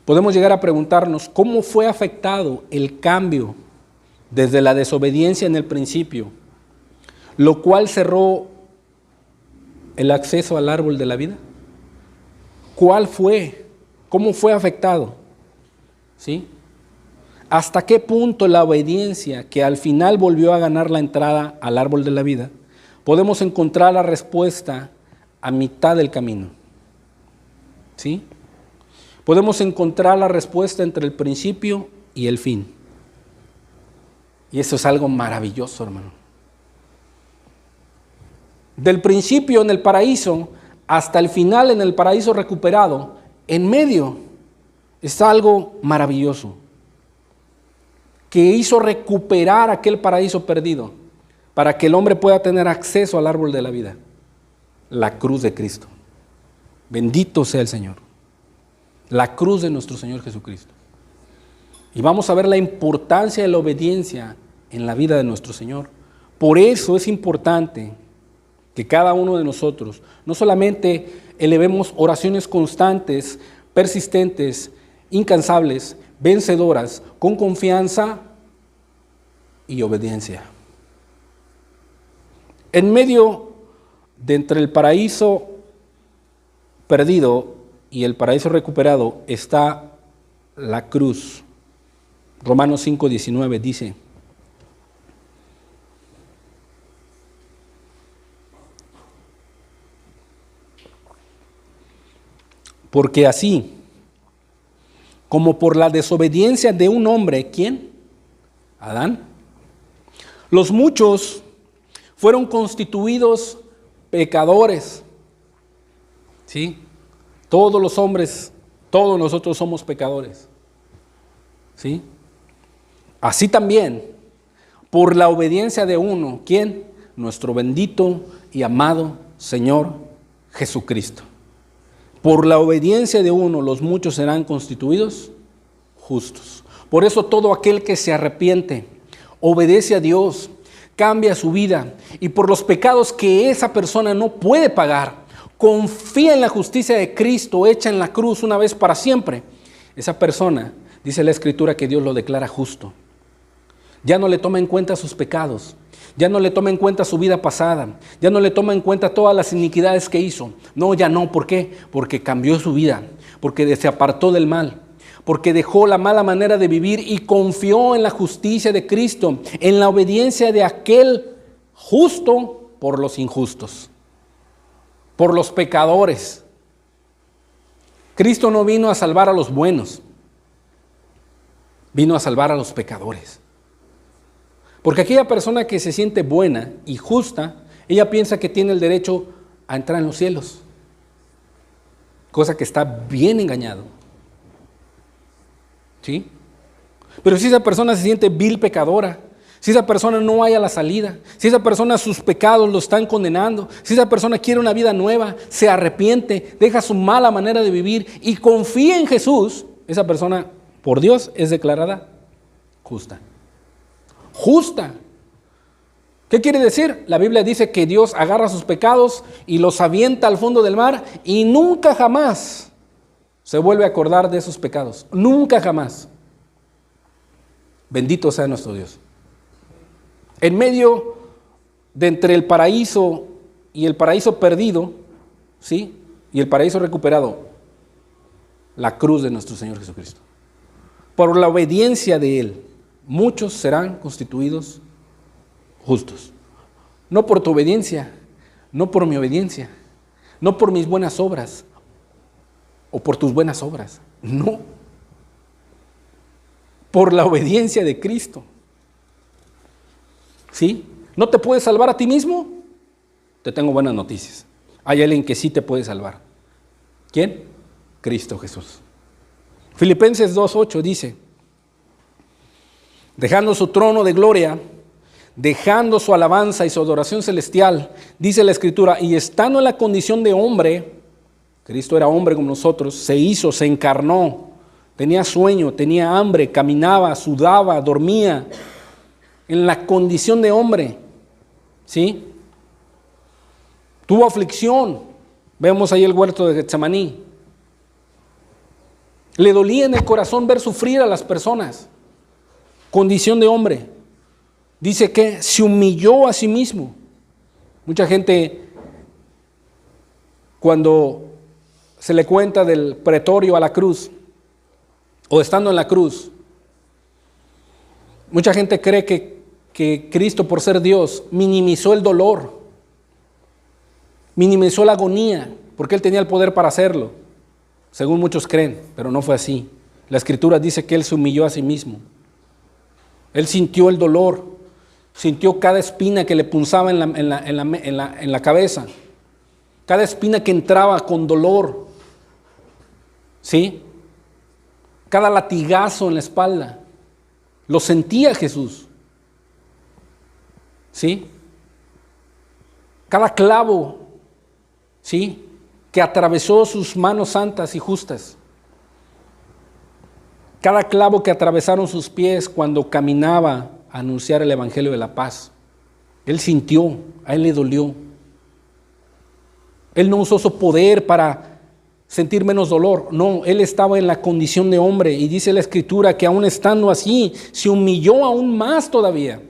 podemos llegar a preguntarnos cómo fue afectado el cambio desde la desobediencia en el principio. lo cual cerró el acceso al árbol de la vida. ¿Cuál fue? ¿Cómo fue afectado? ¿Sí? ¿Hasta qué punto la obediencia, que al final volvió a ganar la entrada al árbol de la vida, podemos encontrar la respuesta a mitad del camino? ¿Sí? Podemos encontrar la respuesta entre el principio y el fin. Y eso es algo maravilloso, hermano. Del principio en el paraíso hasta el final en el paraíso recuperado, en medio está algo maravilloso que hizo recuperar aquel paraíso perdido para que el hombre pueda tener acceso al árbol de la vida, la cruz de Cristo. Bendito sea el Señor, la cruz de nuestro Señor Jesucristo. Y vamos a ver la importancia de la obediencia en la vida de nuestro Señor. Por eso es importante que cada uno de nosotros no solamente elevemos oraciones constantes, persistentes, incansables, vencedoras, con confianza y obediencia. En medio de entre el paraíso perdido y el paraíso recuperado está la cruz. Romanos 5:19 dice: porque así como por la desobediencia de un hombre, ¿quién? Adán. Los muchos fueron constituidos pecadores. ¿Sí? Todos los hombres, todos nosotros somos pecadores. ¿Sí? Así también, por la obediencia de uno, ¿quién? Nuestro bendito y amado Señor Jesucristo. Por la obediencia de uno, los muchos serán constituidos justos. Por eso todo aquel que se arrepiente, obedece a Dios, cambia su vida y por los pecados que esa persona no puede pagar, confía en la justicia de Cristo hecha en la cruz una vez para siempre, esa persona, dice la Escritura, que Dios lo declara justo. Ya no le toma en cuenta sus pecados, ya no le toma en cuenta su vida pasada, ya no le toma en cuenta todas las iniquidades que hizo. No, ya no. ¿Por qué? Porque cambió su vida, porque se apartó del mal, porque dejó la mala manera de vivir y confió en la justicia de Cristo, en la obediencia de aquel justo por los injustos, por los pecadores. Cristo no vino a salvar a los buenos, vino a salvar a los pecadores. Porque aquella persona que se siente buena y justa, ella piensa que tiene el derecho a entrar en los cielos, cosa que está bien engañado. ¿Sí? Pero si esa persona se siente vil pecadora, si esa persona no halla la salida, si esa persona sus pecados lo están condenando, si esa persona quiere una vida nueva, se arrepiente, deja su mala manera de vivir y confía en Jesús, esa persona por Dios es declarada justa. Justa. ¿Qué quiere decir? La Biblia dice que Dios agarra sus pecados y los avienta al fondo del mar y nunca jamás se vuelve a acordar de esos pecados. Nunca jamás. Bendito sea nuestro Dios. En medio de entre el paraíso y el paraíso perdido, ¿sí? Y el paraíso recuperado, la cruz de nuestro Señor Jesucristo. Por la obediencia de Él, muchos serán constituidos justos. No por tu obediencia, no por mi obediencia, no por mis buenas obras o por tus buenas obras. No. Por la obediencia de Cristo. ¿Sí? ¿No te puedes salvar a ti mismo? Te tengo buenas noticias. Hay alguien que sí te puede salvar. ¿Quién? Cristo Jesús. Filipenses 2:8 dice: dejando su trono de gloria, dejando su alabanza y su adoración celestial, dice la Escritura, y estando en la condición de hombre, Cristo era hombre como nosotros, se hizo, se encarnó, tenía sueño, tenía hambre, caminaba, sudaba, dormía, en la condición de hombre, ¿sí? Tuvo aflicción, vemos ahí el huerto de Getsemaní. Le dolía en el corazón ver sufrir a las personas. Condición de hombre. Dice que se humilló a sí mismo. Mucha gente, cuando se le cuenta del pretorio a la cruz, o estando en la cruz, mucha gente cree que Cristo, por ser Dios, minimizó el dolor, minimizó la agonía, porque Él tenía el poder para hacerlo, según muchos creen, pero no fue así. La Escritura dice que Él se humilló a sí mismo. Él sintió el dolor, sintió cada espina que le punzaba en la cabeza, cada espina que entraba con dolor, ¿sí? Cada latigazo en la espalda, lo sentía Jesús, ¿sí? Cada clavo, ¿sí?, que atravesó sus manos santas y justas, cada clavo que atravesaron sus pies cuando caminaba a anunciar el Evangelio de la paz. Él sintió, a Él le dolió. Él no usó su poder para sentir menos dolor. No, Él estaba en la condición de hombre y dice la Escritura que aún estando así, se humilló aún más todavía.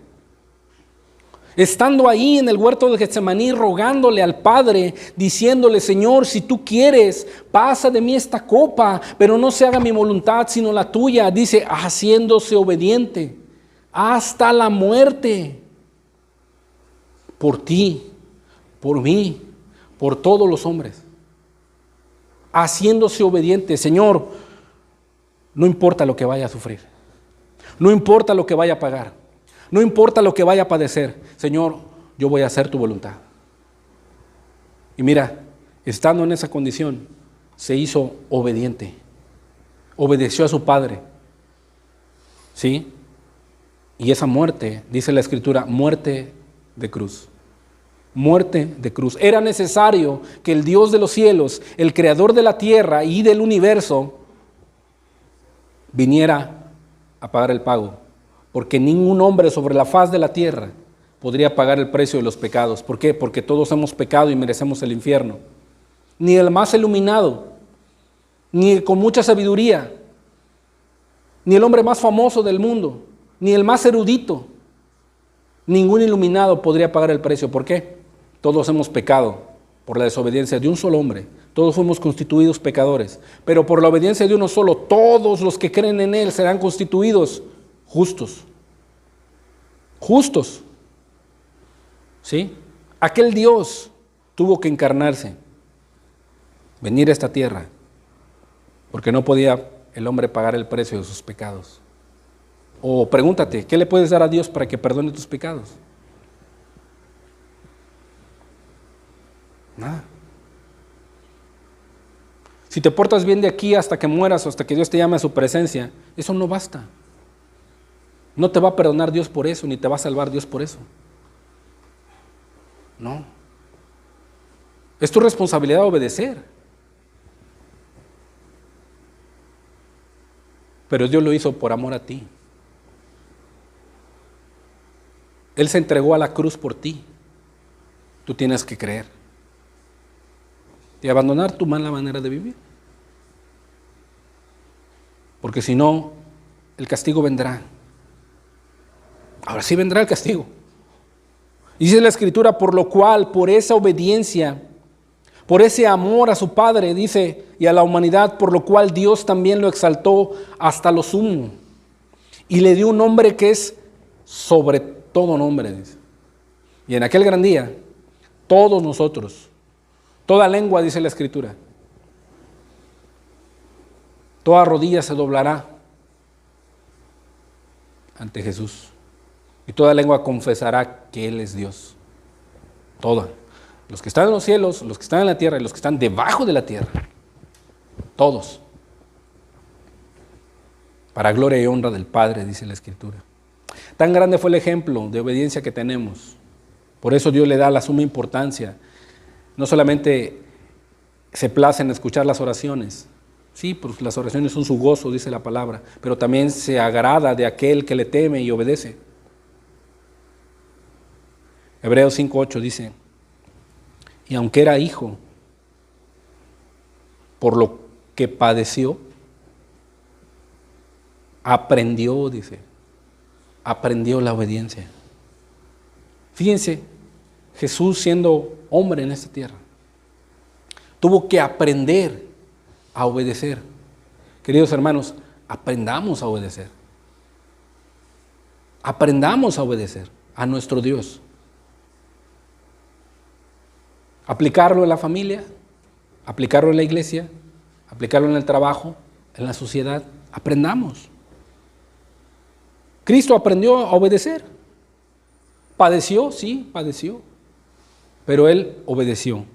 Estando ahí en el huerto de Getsemaní, rogándole al Padre, diciéndole: Señor, si tú quieres, pasa de mí esta copa, pero no se haga mi voluntad sino la tuya. Dice, haciéndose obediente hasta la muerte, por ti, por mí, por todos los hombres. Haciéndose obediente. Señor, no importa lo que vaya a sufrir, no importa lo que vaya a pagar, no importa lo que vaya a padecer, Señor, yo voy a hacer tu voluntad. Y mira, estando en esa condición, se hizo obediente, obedeció a su Padre, ¿sí? Y esa muerte, dice la Escritura, muerte de cruz. Muerte de cruz. Era necesario que el Dios de los cielos, el creador de la tierra y del universo, viniera a pagar el pago, porque ningún hombre sobre la faz de la tierra podría pagar el precio de los pecados. ¿Por qué? Porque todos hemos pecado y merecemos el infierno. Ni el más iluminado, ni el con mucha sabiduría, ni el hombre más famoso del mundo, ni el más erudito, ningún iluminado podría pagar el precio. ¿Por qué? Todos hemos pecado por la desobediencia de un solo hombre. Todos fuimos constituidos pecadores, pero por la obediencia de uno solo, todos los que creen en Él serán constituidos justos. Justos. ¿Sí? Aquel Dios tuvo que encarnarse, venir a esta tierra, porque no podía el hombre pagar el precio de sus pecados. O pregúntate, ¿qué le puedes dar a Dios para que perdone tus pecados? Nada. Si te portas bien de aquí hasta que mueras o hasta que Dios te llame a su presencia, eso no basta. No te va a perdonar Dios por eso, ni te va a salvar Dios por eso. No. Es tu responsabilidad obedecer. Pero Dios lo hizo por amor a ti. Él se entregó a la cruz por ti. Tú tienes que creer y abandonar tu mala manera de vivir. Porque si no, el castigo vendrá. Ahora sí vendrá el castigo. Dice la Escritura, por lo cual, por esa obediencia, por ese amor a su Padre, dice, y a la humanidad, por lo cual Dios también lo exaltó hasta lo sumo y le dio un nombre que es sobre todo nombre, dice. Y en aquel gran día, todos nosotros, toda lengua, dice la Escritura, toda rodilla se doblará ante Jesús y toda lengua confesará que Él es Dios. Toda. Los que están en los cielos, los que están en la tierra y los que están debajo de la tierra. Todos. Para gloria y honra del Padre, dice la Escritura. Tan grande fue el ejemplo de obediencia que tenemos. Por eso Dios le da la suma importancia. No solamente se place en escuchar las oraciones. Sí, pues las oraciones son su gozo, dice la palabra. Pero también se agrada de aquel que le teme y obedece. Hebreos 5:8 dice, y aunque era hijo, por lo que padeció, aprendió, dice, aprendió la obediencia. Fíjense, Jesús, siendo hombre en esta tierra, tuvo que aprender a obedecer. Queridos hermanos, aprendamos a obedecer. Aprendamos a obedecer a nuestro Dios. Aplicarlo en la familia, aplicarlo en la iglesia, aplicarlo en el trabajo, en la sociedad. Aprendamos. Cristo aprendió a obedecer. Padeció, sí, padeció, pero Él obedeció.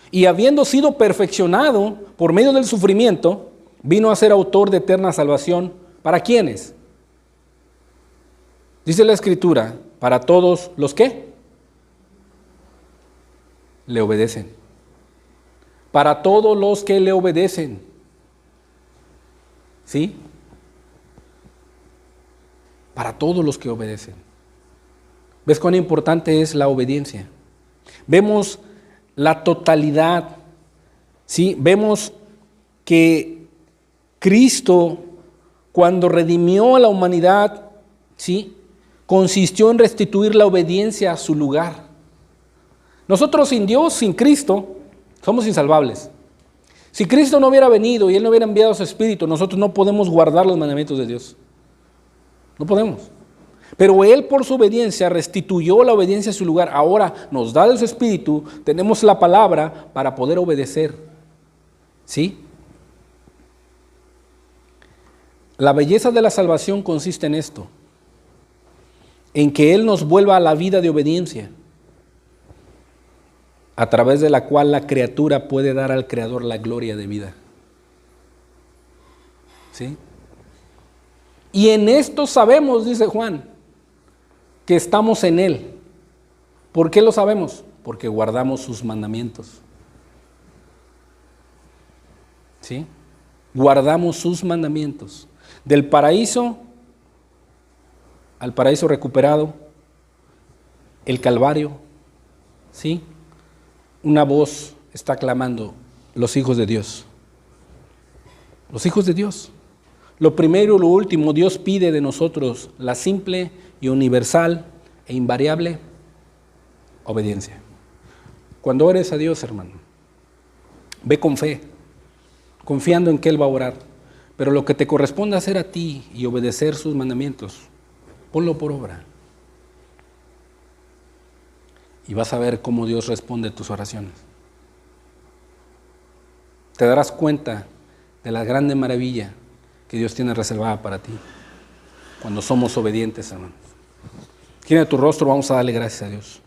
Y habiendo sido perfeccionado por medio del sufrimiento, vino a ser autor de eterna salvación. ¿Para quiénes? Dice la Escritura, para todos los que le obedecen. Para todos los que le obedecen. ¿Sí? Para todos los que obedecen. ¿Ves cuán importante es la obediencia? Vemos la totalidad, ¿sí? Vemos que Cristo, cuando redimió a la humanidad, ¿sí?, consistió en restituir la obediencia a su lugar. Nosotros sin Dios, sin Cristo, somos insalvables. Si Cristo no hubiera venido y Él no hubiera enviado su Espíritu, nosotros no podemos guardar los mandamientos de Dios. No podemos. Pero Él, por su obediencia, restituyó la obediencia a su lugar. Ahora nos da de su Espíritu, tenemos la palabra para poder obedecer. ¿Sí? La belleza de la salvación consiste en esto, en que Él nos vuelva a la vida de obediencia, a través de la cual la criatura puede dar al Creador la gloria de vida. ¿Sí? Y en esto sabemos, dice Juan, que estamos en Él. ¿Por qué lo sabemos? Porque guardamos sus mandamientos. ¿Sí? Guardamos sus mandamientos. Del paraíso al paraíso recuperado, el Calvario, ¿sí? Una voz está clamando, los hijos de Dios. Los hijos de Dios. Lo primero y lo último, Dios pide de nosotros la simple y universal e invariable obediencia. Cuando ores a Dios, hermano, ve con fe, confiando en que Él va a orar. Pero lo que te corresponde hacer a ti y obedecer sus mandamientos, ponlo por obra. Y vas a ver cómo Dios responde a tus oraciones. Te darás cuenta de la grande maravilla que Dios tiene reservada para ti cuando somos obedientes, hermanos. Gira tu rostro, vamos a darle gracias a Dios.